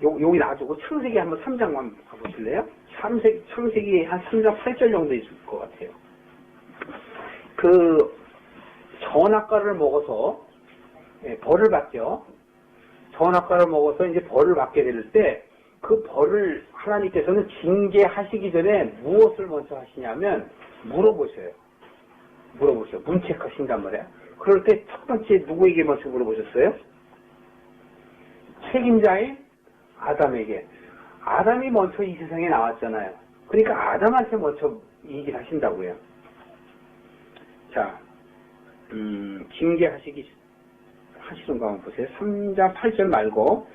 여기 놔두고 창세기 한번 3장만 가보실래요? 창세기 한 3장 8절 정도 있을 것 같아요. 그 선악과를 먹어서 벌을 받죠. 선악과를 먹어서 이제 벌을 받게 될 때 그 벌을 하나님께서는 징계하시기 전에 무엇을 먼저 하시냐면 물어보셔요. 문책하신단 말이에요. 그럴 때 첫 번째 누구에게 먼저 물어보셨어요? 책임자인 아담에게. 아담이 먼저 이 세상에 나왔잖아요. 그러니까 아담한테 먼저 얘기를 하신다고요. 자, 징계하시는 거 한번 보세요. 3장 8절 말고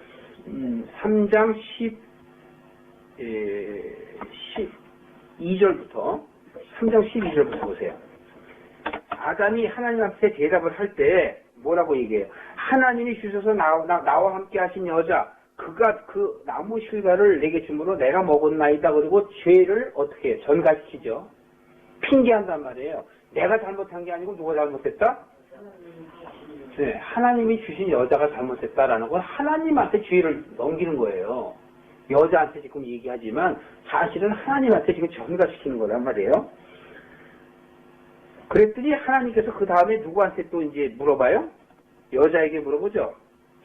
3장 12절부터 3장 12절부터 보세요. 아담이 하나님한테 대답을 할 때 뭐라고 얘기해요? 하나님이 주셔서 나와 함께 하신 여자 그가 그 나무 실과를 내게 주므로 내가 먹었나이다. 그리고 죄를 어떻게 해요? 전가시키죠. 핑계한단 말이에요. 내가 잘못한 게 아니고 누가 잘못했다? 네, 하나님이 주신 여자가 잘못했다라는 건 하나님한테 죄를 넘기는 거예요. 여자한테 지금 얘기하지만 사실은 하나님한테 지금 전가시키는 거란 말이에요. 그랬더니 하나님께서 그 다음에 누구한테 또 이제 물어봐요? 여자에게 물어보죠.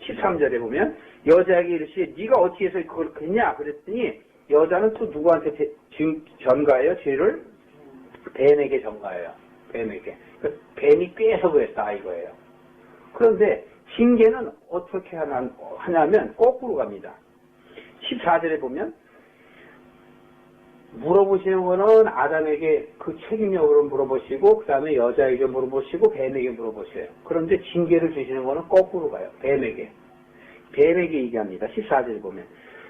13절에 보면 여자에게 이르시되 네가 어찌 해서 그렇게 했냐? 그랬더니 여자는 또 누구한테 전가해요? 죄를? 뱀에게 전가해요. 뱀에게. 뱀이 꾀서 그랬다 이거예요. 그런데 징계는 어떻게 하냐면 거꾸로 갑니다. 14절에 보면 물어보시는 거는 아담에게 그 책임력으로 물어보시고 그 다음에 여자에게 물어보시고 뱀에게 물어보세요. 그런데 징계를 주시는 거는 거꾸로 가요. 뱀에게 얘기합니다. 14절에 보면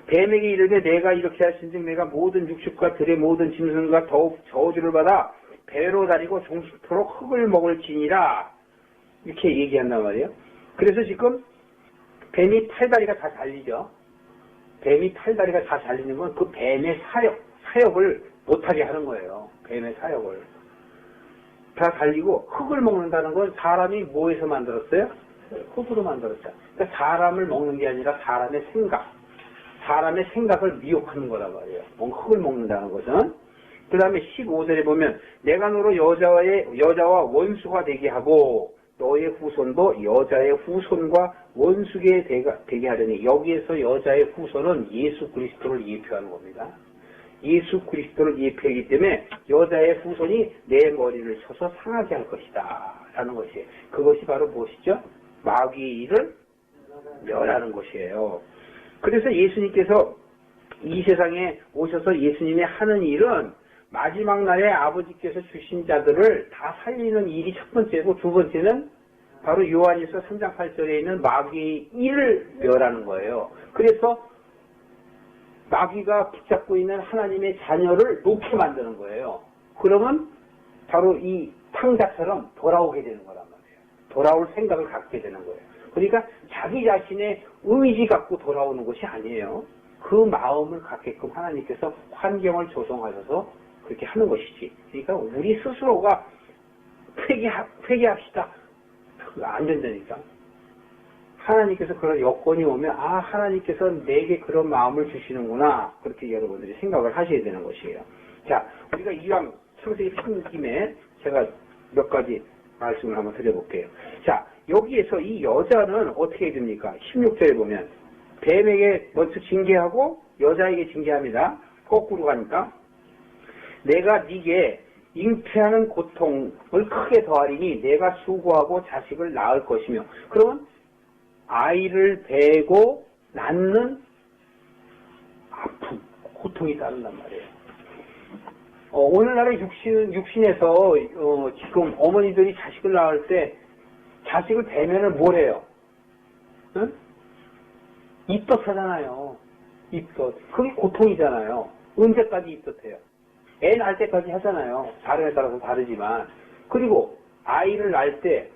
뱀에게 이르되 내가 이렇게 하신즉 내가 모든 육축과 들의 모든 짐승과 더욱 저주를 받아 배로 다니고 종식토록 흙을 먹을지니라 이렇게 얘기한단 말이에요. 그래서 지금 뱀이 팔다리가 다 잘리죠. 뱀이 팔다리가 다 잘리는 건 그 뱀의 사역을 못하게 하는 거예요. 뱀의 사역을 다 달리고 흙을 먹는다는 건 사람이 뭐에서 만들었어요? 흙으로 만들었어요. 그러니까 사람을 먹는 게 아니라 사람의 생각을 미혹하는 거란 말이에요. 흙을 먹는다는 것은. 그 다음에 15절에 보면 내가 너로 여자와 원수가 되게 하고 너의 후손도 여자의 후손과 원수게 되게 하려니 여기에서 여자의 후손은 예수 그리스도를 예표하는 겁니다. 예수 그리스도를 예표하기 때문에 여자의 후손이 내 머리를 쳐서 상하게 할 것이다 라는 것이에요. 그것이 바로 무엇이죠? 마귀의 일을 멸하는 것이에요. 그래서 예수님께서 이 세상에 오셔서 예수님이 하는 일은 마지막 날에 아버지께서 주신 자들을 다 살리는 일이 첫 번째고 두 번째는 바로 요한일서 3장 8절에 있는 마귀의 일을 멸하는 거예요. 그래서 마귀가 붙잡고 있는 하나님의 자녀를 놓게 만드는 거예요. 그러면 바로 이 탕자처럼 돌아오게 되는 거란 말이에요. 돌아올 생각을 갖게 되는 거예요. 그러니까 자기 자신의 의지 갖고 돌아오는 것이 아니에요. 그 마음을 갖게끔 하나님께서 환경을 조성하셔서 그렇게 하는 것이지. 그러니까 우리 스스로가 회개합시다. 안 된다니까. 하나님께서 그런 여건이 오면 하나님께서 내게 그런 마음을 주시는구나. 그렇게 여러분들이 생각을 하셔야 되는 것이에요. 자, 우리가 이왕 창세기 편 김에 제가 몇 가지 말씀을 한번 드려볼게요. 자, 여기에서 이 여자는 어떻게 해야 됩니까? 16절에 보면 뱀에게 먼저 징계하고 여자에게 징계합니다. 거꾸로 가니까 내가 네게 잉태하는 고통을 크게 더하리니 내가 수고하고 자식을 낳을 것이며 그러면 아이를 베고 낳는 아픔, 고통이 따른단 말이에요. 오늘날의 육신에서 지금 어머니들이 자식을 낳을 때 자식을 베면은 뭘 해요? 응? 입덧하잖아요. 입덧. 그게 고통이잖아요. 언제까지 입덧해요? 애 낳을 때까지 하잖아요. 사람에 따라서 다르지만. 그리고 아이를 낳을 때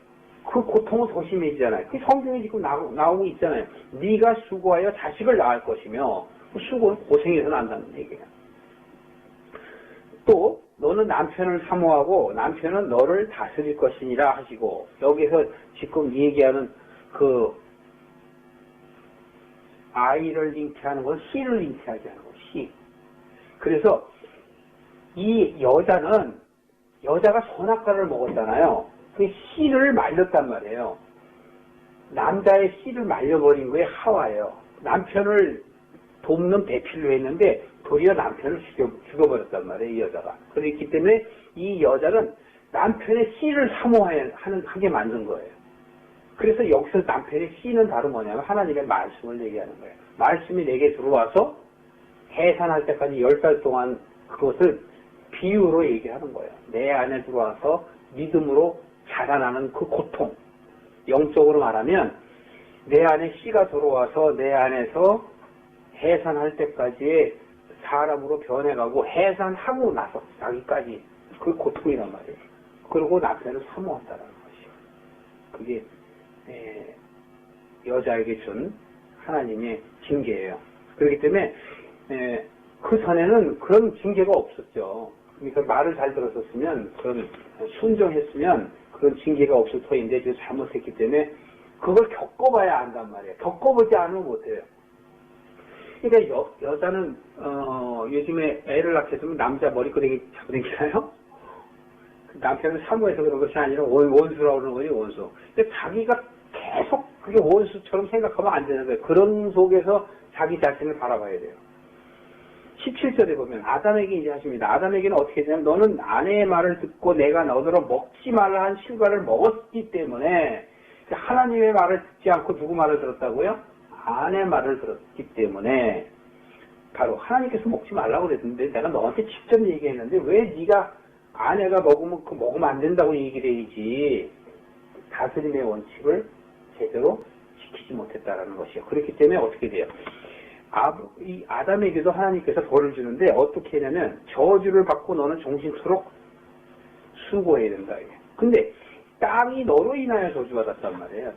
그 고통은 더 심해지잖아요. 그 성경에 지금 나오고 있잖아요. 네가 수고하여 자식을 낳을 것이며 그 수고는 고생해서 난다는 얘기예요. 또 너는 남편을 사모하고 남편은 너를 다스릴 것이니라 하시고 여기서 지금 얘기하는 그 아이를 잉태하는 건 씨를 잉태하게 하는 거 씨. 그래서 이 여자가 선악과를 먹었잖아요. 그 씨를 말렸단 말이에요. 남자의 씨를 말려버린 거에 하와예요. 남편을 돕는 배필로 했는데 도리어 남편을 죽여버렸단 말이에요. 이 여자가. 그렇기 때문에 이 여자는 남편의 씨를 사모하게 만든 거예요. 그래서 여기서 남편의 씨는 바로 뭐냐면 하나님의 말씀을 얘기하는 거예요. 말씀이 내게 들어와서 해산할 때까지 10달 동안 그것을 비유로 얘기하는 거예요. 내 안에 들어와서 믿음으로 자라나는 그 고통. 영적으로 말하면 내 안에 씨가 들어와서 내 안에서 해산할 때까지의 사람으로 변해가고 해산하고 나서 자기까지 그 고통이란 말이에요. 그리고 남편을 사모한다는 것이요. 그게 여자에게 준 하나님의 징계예요. 그렇기 때문에 그 전에는 그런 징계가 없었죠. 그러니까 말을 잘 들었었으면 그런 순종했으면 그런 징계가 없을 터인데 지금 잘못했기 때문에 그걸 겪어봐야 안단 말이에요. 겪어보지 않으면 못해요. 그러니까 여자는 요즘에 애를 낳게 되면 남자 머리끄댕이 잡고 다니잖아요. 남편을 사모해서 그런 것이 아니라 원수라고 그러는 거지 원수. 근데 자기가 계속 그게 원수처럼 생각하면 안 되는 거예요. 그런 속에서 자기 자신을 바라봐야 돼요. 17절에 보면 아담에게 이제 하십니다. 아담에게는 어떻게 되냐면 너는 아내의 말을 듣고 내가 너더러 먹지 말라 한 실과를 먹었기 때문에 하나님의 말을 듣지 않고 누구 말을 들었다고요? 아내 말을 들었기 때문에 바로 하나님께서 먹지 말라고 그랬는데 내가 너한테 직접 얘기했는데 왜 네가 아내가 먹으면 그 먹으면 안 된다고 얘기를 해야지 다스림의 원칙을 제대로 지키지 못했다라는 것이요. 그렇기 때문에 어떻게 돼요? 이 아담에게도 하나님께서 벌을 주는데 어떻게 하냐면 저주를 받고 너는 종신토록 수고해야 된다. 근데 땅이 너로 인하여 저주받았단 말이에요.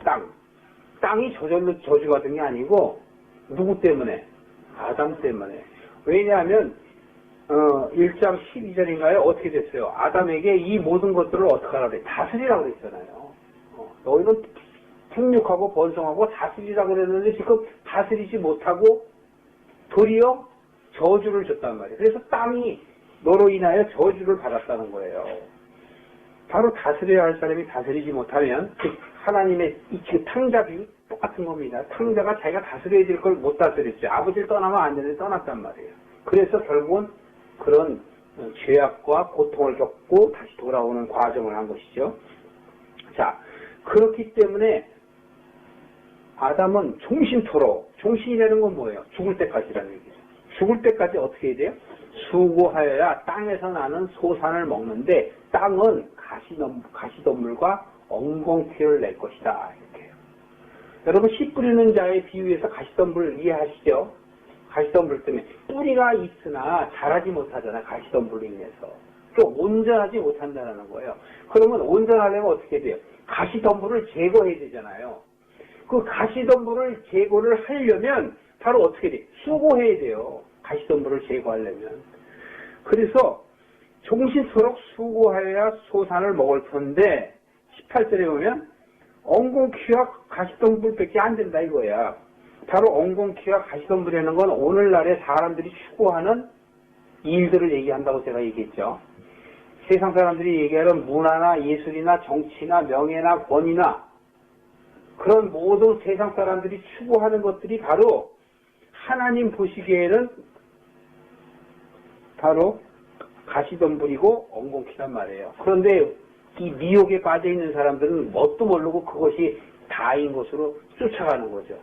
땅이 저절로 저주받은 게 아니고 누구 때문에? 아담 때문에. 왜냐하면 1장 12절인가요? 어떻게 됐어요? 아담에게 이 모든 것들을 어떻게 하라고 그래? 다스리라고 그랬잖아요. 너희는 생육하고 번성하고 다스리라고 그랬는데 지금 다스리지 못하고 도리어 저주를 줬단 말이에요. 그래서 땅이 너로 인하여 저주를 받았다는 거예요. 바로 다스려야 할 사람이 다스리지 못하면 하나님의 이 탕자 비유 똑같은 겁니다. 탕자가 자기가 다스려야 될 걸 못 다스렸죠. 아버지를 떠나면 안 되는데 떠났단 말이에요. 그래서 결국은 그런 죄악과 고통을 겪고 다시 돌아오는 과정을 한 것이죠. 자, 그렇기 때문에 아담은 종신토록, 종신이라는 건 뭐예요? 죽을 때까지라는 얘기죠. 죽을 때까지 어떻게 해야 돼요? 수고하여야 땅에서 나는 소산을 먹는데 땅은 가시덤불과 엉겅퀴를 낼 것이다. 이렇게 해요. 여러분 씨 뿌리는 자의 비유에서 가시덤불 이해하시죠? 가시덤불 때문에 뿌리가 있으나 자라지 못하잖아요. 가시덤불로 인해서. 그러니까 온전하지 못한다는 거예요. 그러면 온전하려면 어떻게 돼요? 가시덤불을 제거해야 되잖아요. 그 가시덤불을 제거를 하려면 바로 어떻게 돼요? 수고해야 돼요. 가시덤불을 제거하려면. 그래서 종신토록 수고하여야 소산을 먹을 텐데 18절에 보면 엉겅퀴와 가시덤불밖에 안 된다 이거야. 바로 엉겅퀴와 가시덤불이라는 건 오늘날의 사람들이 추구하는 일들을 얘기한다고 제가 얘기했죠. 세상 사람들이 얘기하는 문화나 예술이나 정치나 명예나 권위나 그런 모든 세상 사람들이 추구하는 것들이 바로 하나님 보시기에는 바로 가시덤불이고 엉겅퀴란 말이에요. 그런데 이 미혹에 빠져 있는 사람들은 뭣도 모르고 그것이 다인 것으로 쫓아가는 거죠.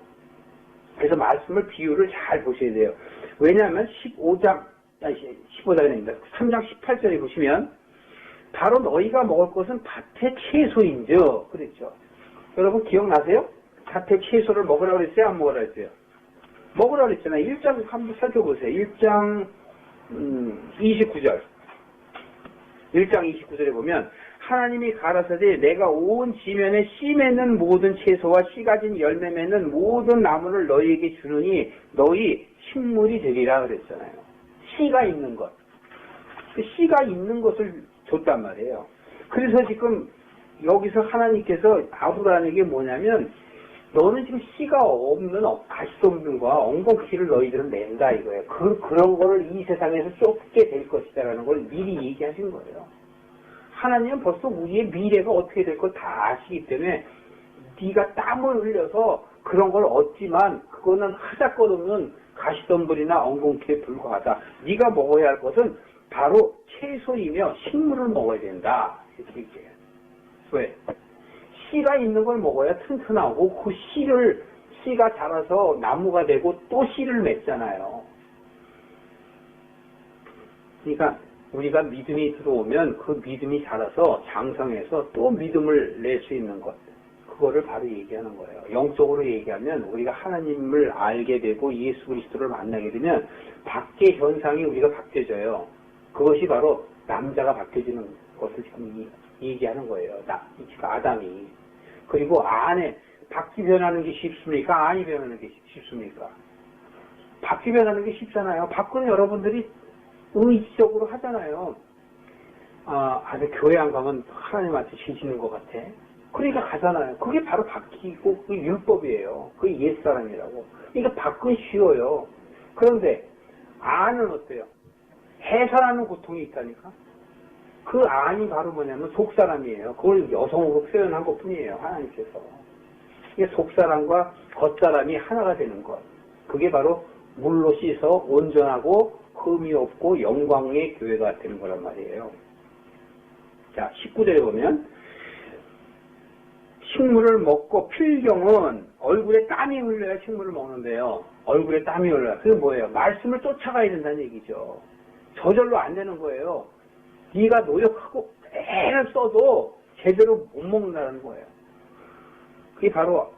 그래서 말씀을 비유를 잘 보셔야 돼요. 왜냐하면 15장이 아닙니다. 3장 18절에 보시면 바로 너희가 먹을 것은 밭의 채소인즉 그랬죠. 여러분 기억나세요? 밭의 채소를 먹으라고 그랬어요? 안 먹으라고 그랬어요? 먹으라고 그랬잖아요. 1장 한번 살펴보세요. 1장 29절 1장 29절에 보면 하나님이 가라사대 내가 온 지면에 씨 맺는 모든 채소와 씨 가진 열매 맺는 모든 나무를 너희에게 주느니 너희 식물이 되리라 그랬잖아요. 씨가 있는 것. 씨가 있는 것을 줬단 말이에요. 그래서 지금 여기서 하나님께서 아브라함에게 뭐냐면 너는 지금 씨가 없는 가시덤불과 엉겅퀴를 너희들은 낸다 이거예요. 그런 거를 이 세상에서 쫓게 될 것이다라는 걸 미리 얘기하신 거예요. 하나님은 벌써 우리의 미래가 어떻게 될 걸 다 아시기 때문에 네가 땀을 흘려서 그런 걸 얻지만 그거는 하자것없는 가시덤불이나 엉겅퀴에 불과하다. 네가 먹어야 할 것은 바로 채소이며 식물을 먹어야 된다. 이렇게 얘기해요. 왜? 씨가 있는 걸 먹어야 튼튼하고 그 씨가 자라서 나무가 되고 또 씨를 맺잖아요. 그러니까 우리가 믿음이 들어오면 그 믿음이 자라서 장성해서 또 믿음을 낼 수 있는 것. 그거를 바로 얘기하는 거예요. 영적으로 얘기하면 우리가 하나님을 알게 되고 예수 그리스도를 만나게 되면 밖의 현상이 우리가 바뀌어져요. 그것이 바로 남자가 바뀌어지는 것을 지금 얘기하는 거예요. 아담이. 그리고 안에 밖이 변하는 게 쉽습니까? 안이 변하는 게 쉽습니까? 밖이 변하는 게 쉽잖아요. 밖은 여러분들이 의지적으로 하잖아요. 아주 교회 안 가면 하나님한테 지지는 것 같아. 그러니까 가잖아요. 그게 바로 바뀌고 그게 율법이에요. 그게 옛사람이라고. 그러니까 밖은 쉬워요. 그런데 안은 어때요? 해산하는 고통이 있다니까. 그 안이 바로 뭐냐면 속사람이에요. 그걸 여성으로 표현한 것 뿐이에요. 하나님께서. 이게 속사람과 겉사람이 하나가 되는 것. 그게 바로 물로 씻어 온전하고 흠이 없고 영광의 교회가 되는 거란 말이에요. 자, 19절에 보면 식물을 먹고 필경은 얼굴에 땀이 흘려야 식물을 먹는데요. 얼굴에 땀이 흘러야. 그게 뭐예요? 말씀을 쫓아가야 된다는 얘기죠. 저절로 안 되는 거예요. 네가 노력하고 애를 써도 제대로 못 먹는다는 거예요. 그게 바로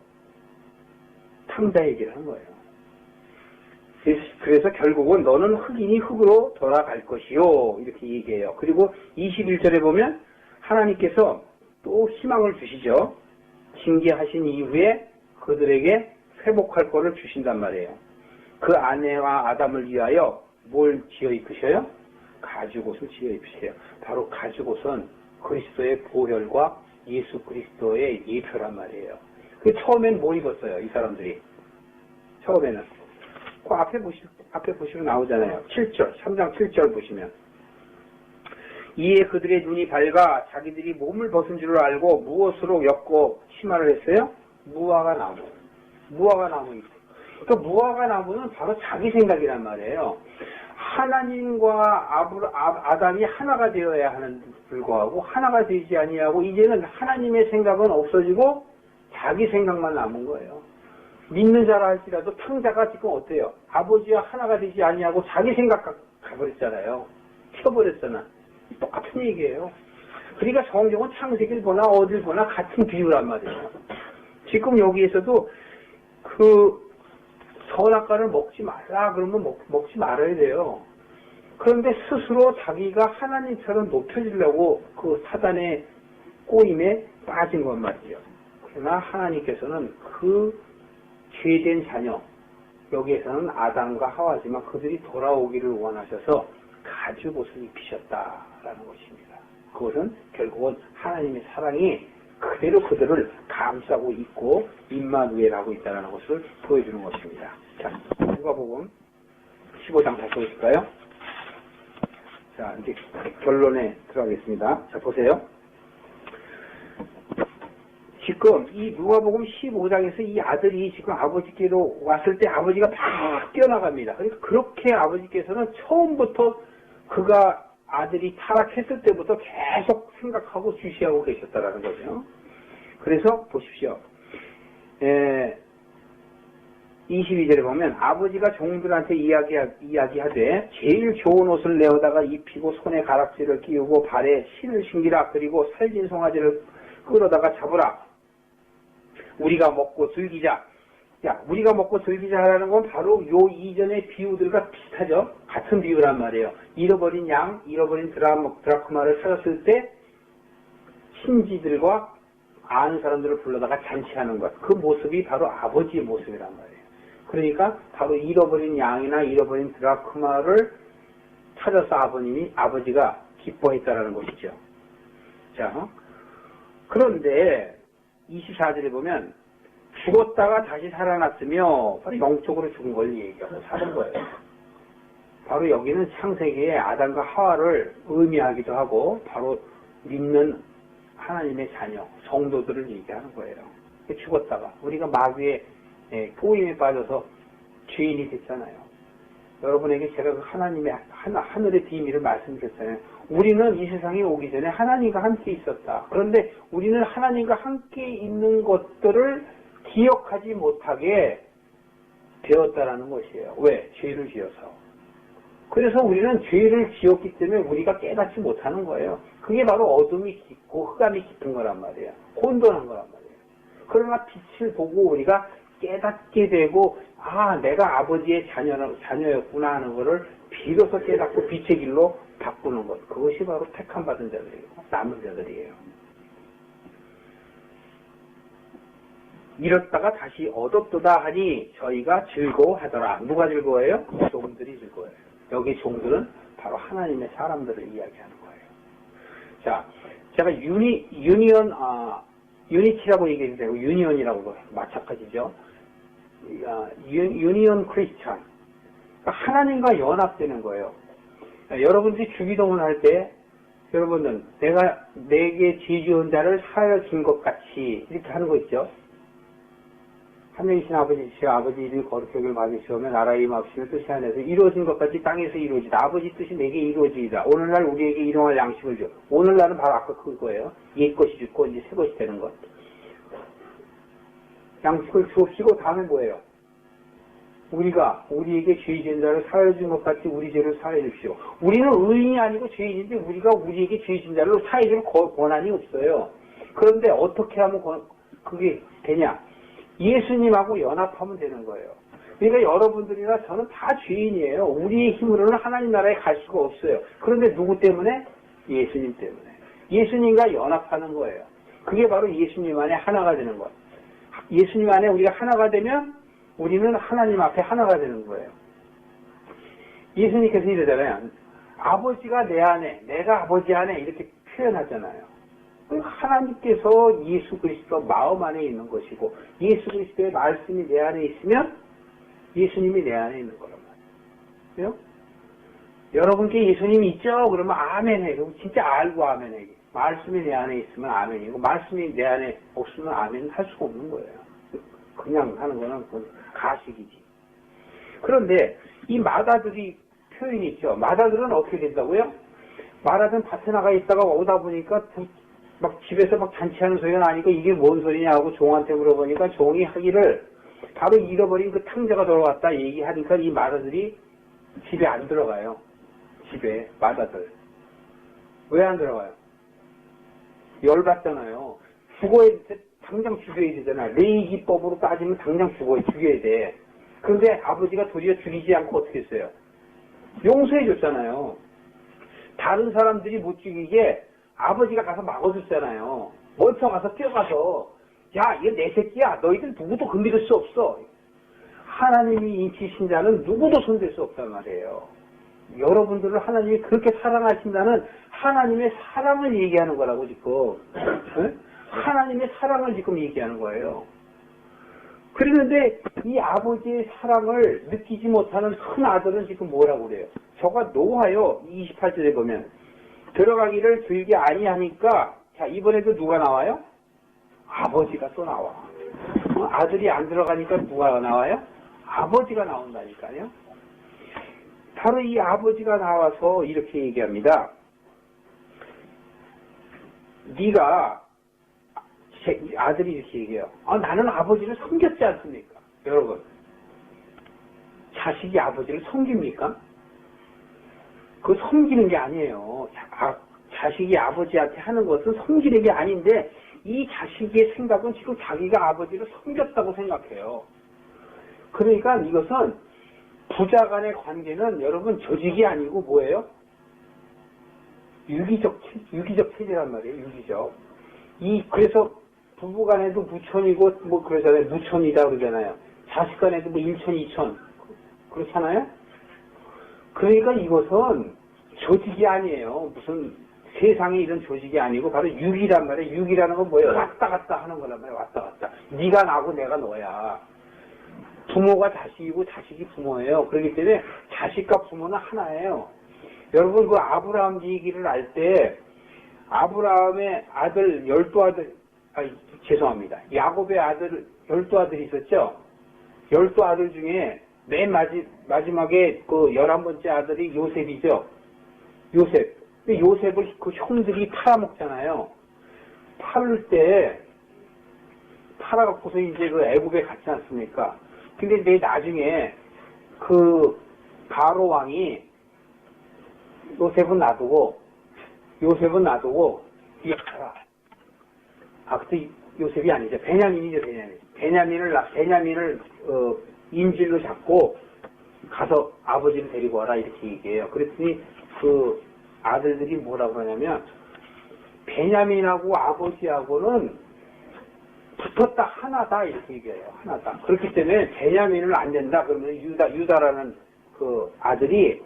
탕자 얘기를 하는 거예요. 그래서 결국은 너는 흙이니 흙으로 돌아갈 것이요. 이렇게 얘기해요. 그리고 21절에 보면 하나님께서 또 희망을 주시죠. 징계하신 이후에 그들에게 회복할 거를 주신단 말이에요. 그 아내와 아담을 위하여 뭘 지어 입으셔요? 가죽옷을 지어 입으세요. 바로 가죽옷은 그리스도의 보혈과 예수 그리스도의 예표란 말이에요. 그 처음엔 뭐 입었어요? 이 사람들이. 처음에는. 그 앞에 보시면 나오잖아요. 7절, 3장 7절 보시면. 이에 그들의 눈이 밝아 자기들이 몸을 벗은 줄을 알고 무엇으로 엮고 치마를 했어요? 무화과 나무. 무화과 나무. 그러니까 무화과 나무는 바로 자기 생각이란 말이에요. 하나님과 아담이 하나가 되어야 하는 불구하고 하나가 되지 아니하고 이제는 하나님의 생각은 없어지고 자기 생각만 남은 거예요. 믿는 자라 할지라도 탕자가 지금 어때요? 아버지와 하나가 되지 아니하고 자기 생각 가버렸잖아요. 튀어버렸잖아. 똑같은 얘기예요. 그러니까 성경은 창세기를 보나 어딜 보나 같은 비유란 말이에요. 지금 여기에서도 그 선악과를 먹지 말라 그러면 먹지 말아야 돼요. 그런데 스스로 자기가 하나님처럼 높여지려고 그 사단의 꼬임에 빠진 건 말이죠. 그러나 하나님께서는 그 죄된 자녀, 여기에서는 아담과 하와지만 그들이 돌아오기를 원하셔서 가죽옷을 입히셨다라는 것입니다. 그것은 결국은 하나님의 사랑이 그대로 그들을 감싸고 있고 임마누엘 하고 있다는 것을 보여주는 것입니다. 자, 누가복음 15장 다시 보실까요? 자, 이제 결론에 들어가겠습니다. 자, 보세요. 지금 이 누가복음 15장에서 이 아들이 지금 아버지께로 왔을 때 아버지가 막 뛰어나갑니다. 그러니까 그렇게 아버지께서는 처음부터 그가 아들이 타락했을 때부터 계속 생각하고 주시하고 계셨다라는 거죠. 그래서 보십시오. 22절에 보면 아버지가 종들한테 이야기하되 제일 좋은 옷을 내어다가 입히고 손에 가락지를 끼우고 발에 신을 신기라. 그리고 살진 송아지를 끌어다가 잡으라. 우리가 먹고 즐기자. 야, 우리가 먹고 즐기자 하라는 건 바로 요 이전의 비유들과 비슷하죠. 같은 비유란 말이에요. 잃어버린 양, 잃어버린 드라크마를 찾았을 때 신지들과 아는 사람들을 불러다가 잔치하는 것. 그 모습이 바로 아버지의 모습이란 말이에요. 그러니까 바로 잃어버린 양이나 잃어버린 드라크마를 찾아서 아버지가 기뻐했다라는 것이죠. 자, 그런데 24절에 보면 죽었다가 다시 살아났으며 바로 영적으로 죽은 걸 얘기하고 사는 거예요. 바로 여기는 창세기의 아담과 하와를 의미하기도 하고 바로 믿는 하나님의 자녀, 성도들을 얘기하는 거예요. 죽었다가 우리가 마귀의 포임에 빠져서 죄인이 됐잖아요. 여러분에게 제가 그 하나님의 하늘의 비밀을 말씀드렸잖아요. 우리는 이 세상에 오기 전에 하나님과 함께 있었다. 그런데 우리는 하나님과 함께 있는 것들을 기억하지 못하게 되었다라는 것이에요. 왜? 죄를 지어서. 그래서 우리는 죄를 지었기 때문에 우리가 깨닫지 못하는 거예요. 그게 바로 어둠이 깊고 흑암이 깊은 거란 말이에요. 혼돈한 거란 말이에요. 그러나 빛을 보고 우리가 깨닫게 되고 내가 아버지의 자녀였구나 하는 것을 비로소 깨닫고 빛의 길로 바꾸는 것. 그것이 바로 택함 받은 자들이에요. 남은 자들이에요. 이렇다가 다시 얻었도다 하니 저희가 즐거워하더라. 누가 즐거워해요? 종들이 즐거워해요. 여기 종들은 바로 하나님의 사람들을 이야기하는 거예요. 자, 제가 유니티라고 얘기했는데 유니언이라고 마찬가지죠. 유니언 크리스찬. 하나님과 연합되는 거예요. 여러분들이 주기도문을 할 때 여러분은 내가 내게 죄 지은 자를 사하여 준 것 같이 이렇게 하는 거 있죠. 하늘이신 아버지 이름이 거룩히 여김을 받으시오며 나라의 임하옵시며 뜻이 하늘에서 이루어진 것 같이 땅에서 이루어지다. 아버지 뜻이 내게 이루어지이다. 오늘날 우리에게 일용할 양식을 줘. 오늘날은 바로 아까 그거예요. 옛 것이 죽고 이제 새 것이 되는 것. 양식을 주옵시고 다음에 뭐예요? 우리에게 죄 지은 자를 사하여 준 것 같이 우리 죄를 사하여 주십시오. 우리는 의인이 아니고 죄인인데 우리에게 죄 지은 자를 사하여 줄 권한이 없어요. 그런데 어떻게 하면 그게 되냐? 예수님하고 연합하면 되는 거예요. 그러니까 여러분들이나 저는 다 죄인이에요. 우리의 힘으로는 하나님 나라에 갈 수가 없어요. 그런데 누구 때문에? 예수님 때문에. 예수님과 연합하는 거예요. 그게 바로 예수님 안에 하나가 되는 거예요. 예수님 안에 우리가 하나가 되면 우리는 하나님 앞에 하나가 되는 거예요. 예수님께서 이러잖아요. 아버지가 내 안에, 내가 아버지 안에 이렇게 표현하잖아요. 하나님께서 예수 그리스도 마음 안에 있는 것이고 예수 그리스도의 말씀이 내 안에 있으면 예수님이 내 안에 있는 거란 말이에요. 여러분께 예수님이 있죠? 그러면 아멘해. 그럼 진짜 알고 아멘해. 말씀이 내 안에 있으면 아멘이고 말씀이 내 안에 없으면 아멘은 할 수가 없는 거예요. 그냥 하는 거는 가식이지. 그런데 이 마다들이 표현이 있죠. 마다들은 어떻게 된다고요? 마다들은 밭에 나가 있다가 오다 보니까 막 집에서 막 잔치하는 소리가 나니까 이게 뭔 소리냐 하고 종한테 물어보니까 종이 하기를 바로 잃어버린 그 탕자가 돌아왔다 얘기하니까 이 마다들이 집에 안 들어가요. 집에 마다들. 왜 안 들어가요? 열받잖아요. 당장 죽여야 되잖아. 레이기법으로 따지면 당장 죽여야 돼. 그런데 아버지가 도리어 죽이지 않고 어떻게 했어요? 용서해 줬잖아요. 다른 사람들이 못 죽이게 아버지가 가서 막아줬잖아요. 먼저 가서 뛰어가서 야, 이거 내 새끼야. 너희들 누구도 건드릴 수 없어. 하나님이 인치신 자는 누구도 손댈 수 없단 말이에요. 여러분들을 하나님이 그렇게 사랑하신다는 하나님의 사랑을 얘기하는 거라고 지금. 네? 하나님의 사랑을 지금 얘기하는 거예요. 그런데 이 아버지의 사랑을 느끼지 못하는 큰 아들은 지금 뭐라고 그래요? 저가 노하여 28절에 보면 들어가기를 들게 아니하니까 자 이번에도 누가 나와요? 아버지가 또 나와. 아들이 안 들어가니까 누가 나와요? 아버지가 나온다니까요. 바로 이 아버지가 나와서 이렇게 얘기합니다. 네가 아들이 이렇게 얘기해요. 나는 아버지를 섬겼지 않습니까? 여러분, 자식이 아버지를 섬깁니까? 그거 섬기는 게 아니에요. 자식이 아버지한테 하는 것은 섬기는 게 아닌데 이 자식의 생각은 지금 자기가 아버지를 섬겼다고 생각해요. 그러니까 이것은 부자 간의 관계는 여러분 조직이 아니고 뭐예요? 유기적 체제란 말이에요. 유기적. 그래서 부부 간에도 무촌이고 뭐 그러잖아요. 무촌이다 그러잖아요. 자식 간에도 뭐 일촌, 이촌 그렇잖아요. 그러니까 이것은 조직이 아니에요. 무슨 세상에 이런 조직이 아니고 바로 육이란 말이에요. 육이라는 건 뭐예요? 왔다 갔다 하는 거란 말이에요. 왔다 갔다. 네가 나고 내가 너야. 부모가 자식이고 자식이 부모예요. 그렇기 때문에 자식과 부모는 하나예요. 여러분 그 아브라함 얘기를 알 때 아브라함의 아들 12아들 죄송합니다. 야곱의 아들 12아들이 있었죠. 12아들 중에 맨 마지막에 그 11번째 아들이 요셉이죠. 요셉. 근데 요셉을 그 형들이 팔아먹잖아요. 팔을 때 팔아갖고서 이제 그 애굽에 갔지 않습니까? 근데 이제 나중에 그 바로 왕이 요셉은 놔두고 이게 가라. 그때 요셉이 아니죠. 베냐민이죠. 베냐민을 인질로 잡고 가서 아버지를 데리고 와라 이렇게 얘기해요. 그랬더니 그 아들들이 뭐라고 하냐면 베냐민하고 아버지하고는 붙었다 하나다 이렇게 얘기해요. 하나다. 그렇기 때문에 베냐민을 안 된다 그러면 유다라는 그 아들이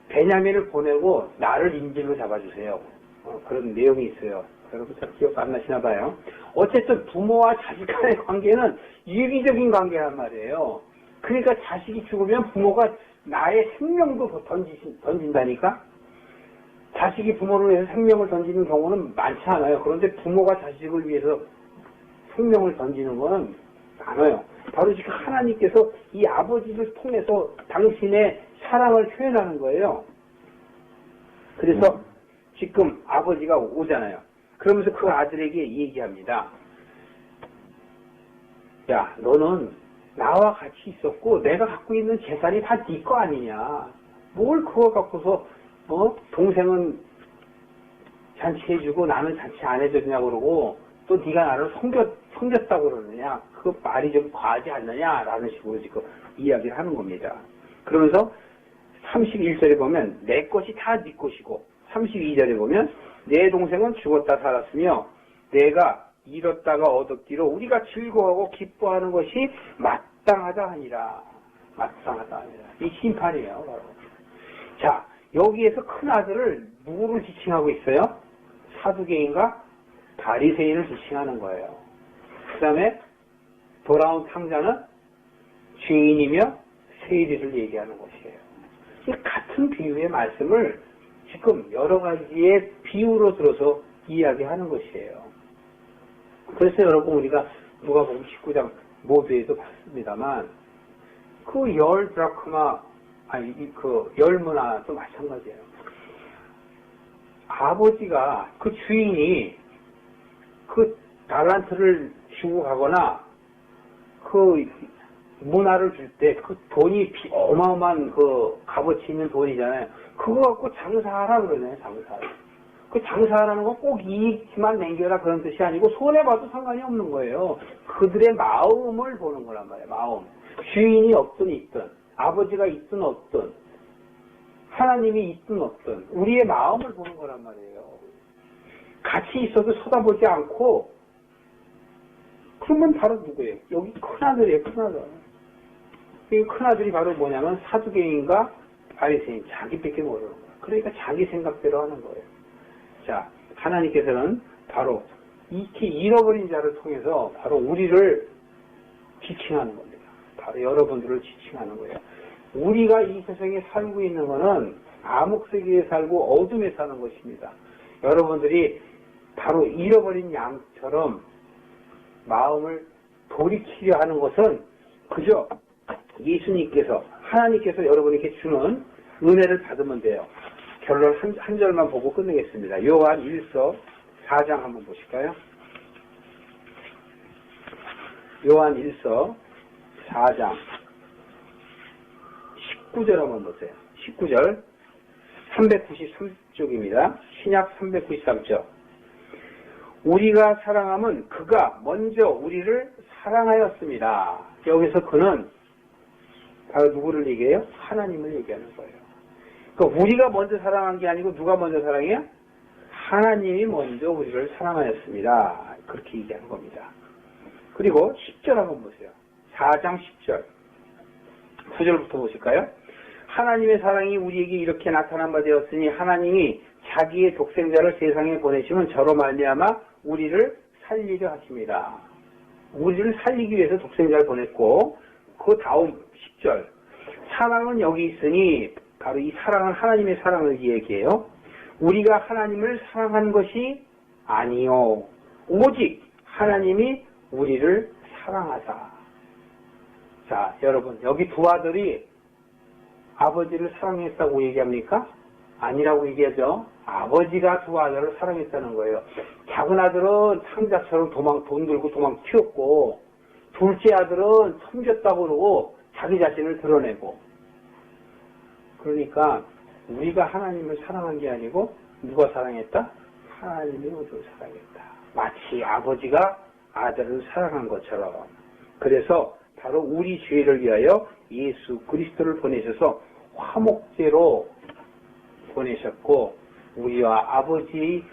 베냐민을 보내고 나를 인질로 잡아주세요. 그런 내용이 있어요. 여러분 잘 기억 안 나시나 봐요. 어쨌든 부모와 자식 간의 관계는 유기적인 관계란 말이에요. 그러니까 자식이 죽으면 부모가 나의 생명도 던진다니까. 자식이 부모를 위해서 생명을 던지는 경우는 많지 않아요. 그런데 부모가 자식을 위해서 생명을 던지는 건 많아요. 바로 지금 하나님께서 이 아버지를 통해서 당신의 사랑을 표현하는 거예요. 그래서 지금 아버지가 오잖아요. 그러면서 그 아들에게 얘기합니다. 야, 너는 나와 같이 있었고 내가 갖고 있는 재산이 다 네 거 아니냐. 뭘 그거 갖고서 동생은 잔치해주고 나는 잔치 안 해줬냐고 그러고 또 네가 나를 섬겼다고 그러느냐. 그 말이 좀 과하지 않느냐라는 식으로 지금 이야기를 하는 겁니다. 그러면서 31절에 보면 내 것이 다 네 것이고 32절에 보면 내 동생은 죽었다 살았으며 내가 잃었다가 얻었기로 우리가 즐거워하고 기뻐하는 것이 마땅하다 하니라. 마땅하다 하니라. 이 심판이에요. 바로. 자, 여기에서 큰 아들을 누구를 지칭하고 있어요? 사두개인과 바리새인을 지칭하는 거예요. 그 다음에 돌아온 탕자는 죄인이며 세리를 얘기하는 것이에요. 같은 비유의 말씀을 지금 여러 가지의 비유로 들어서 이야기하는 것이에요. 그래서 여러분 우리가 누가복음 19장 모두에도 봤습니다만 그 10드라크마 그 10문화도 마찬가지예요. 아버지가 그 주인이 그 달란트를 주고 가거나 그 문화를 줄 때 그 돈이 어마어마한 그 값어치 있는 돈이잖아요. 그거 갖고 장사하라 그러네. 그 장사하라는 건 꼭 이익만 남겨라 그런 뜻이 아니고 손해봐도 상관이 없는 거예요. 그들의 마음을 보는 거란 말이에요. 마음. 주인이 없든 있든 아버지가 있든 없든 하나님이 있든 없든 우리의 마음을 보는 거란 말이에요. 같이 있어도 쳐다보지 않고 그러면 바로 누구예요? 여기 큰아들이에요. 큰아들. 이 큰아들이 바로 뭐냐면 사두개인과 바리새인 자기밖에 모르는 거예요. 그러니까 자기 생각대로 하는 거예요. 자, 하나님께서는 바로 이렇게 잃어버린 자를 통해서 바로 우리를 지칭하는 겁니다. 바로 여러분들을 지칭하는 거예요. 우리가 이 세상에 살고 있는 것은 암흑세계에 살고 어둠에 사는 것입니다. 여러분들이 바로 잃어버린 양처럼 마음을 돌이키려 하는 것은 그저 예수님께서, 하나님께서 여러분에게 주는 은혜를 받으면 돼요. 결론 한 절만 보고 끝내겠습니다. 요한 1서 4장 한번 보실까요? 요한 1서 4장 19절 한번 보세요. 19절 393쪽입니다. 신약 393쪽. 우리가 사랑함은 그가 먼저 우리를 사랑하였습니다. 여기서 그는 바로 누구를 얘기해요? 하나님을 얘기하는 거예요. 그러니까 우리가 먼저 사랑한 게 아니고 누가 먼저 사랑해요? 하나님이 먼저 우리를 사랑하였습니다. 그렇게 얘기하는 겁니다. 그리고 10절 한번 보세요. 4장 10절. 9절부터 보실까요? 하나님의 사랑이 우리에게 이렇게 나타난 바 되었으니 하나님이 자기의 독생자를 세상에 보내시면 저로 말미암아 우리를 살리려 하십니다. 우리를 살리기 위해서 독생자를 보냈고, 그 다음 10절. 사랑은 여기 있으니 바로 이 사랑은 하나님의 사랑을 얘기해요. 우리가 하나님을 사랑한 것이 아니요, 오직 하나님이 우리를 사랑하사. 자, 여러분, 여기 두 아들이 아버지를 사랑했다고 얘기합니까? 아니라고 얘기하죠. 아버지가 두 아들을 사랑했다는 거예요. 작은 아들은 상자처럼 돈 들고 도망 튀었고, 둘째 아들은 섬겼다고 그러고 자기 자신을 드러내고. 그러니까 우리가 하나님을 사랑한 게 아니고 누가 사랑했다? 하나님이 우리를 사랑했다. 마치 아버지가 아들을 사랑한 것처럼. 그래서 바로 우리 죄를 위하여 예수 그리스도를 보내셔서 화목제로 보내셨고, 우리와 아버지의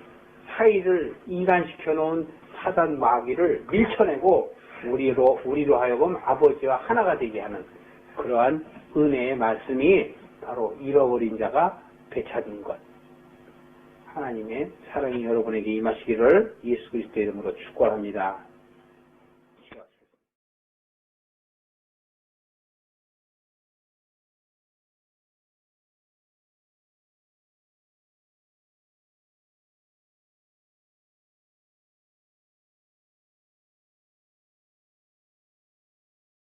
사이를 이간시켜 놓은 사단 마귀를 밀쳐내고 우리로 하여금 아버지와 하나가 되게 하는 그러한 은혜의 말씀이 바로 잃어버린 자가 되찾은 것. 하나님의 사랑이 여러분에게 임하시기를 예수 그리스도의 이름으로 축원합니다.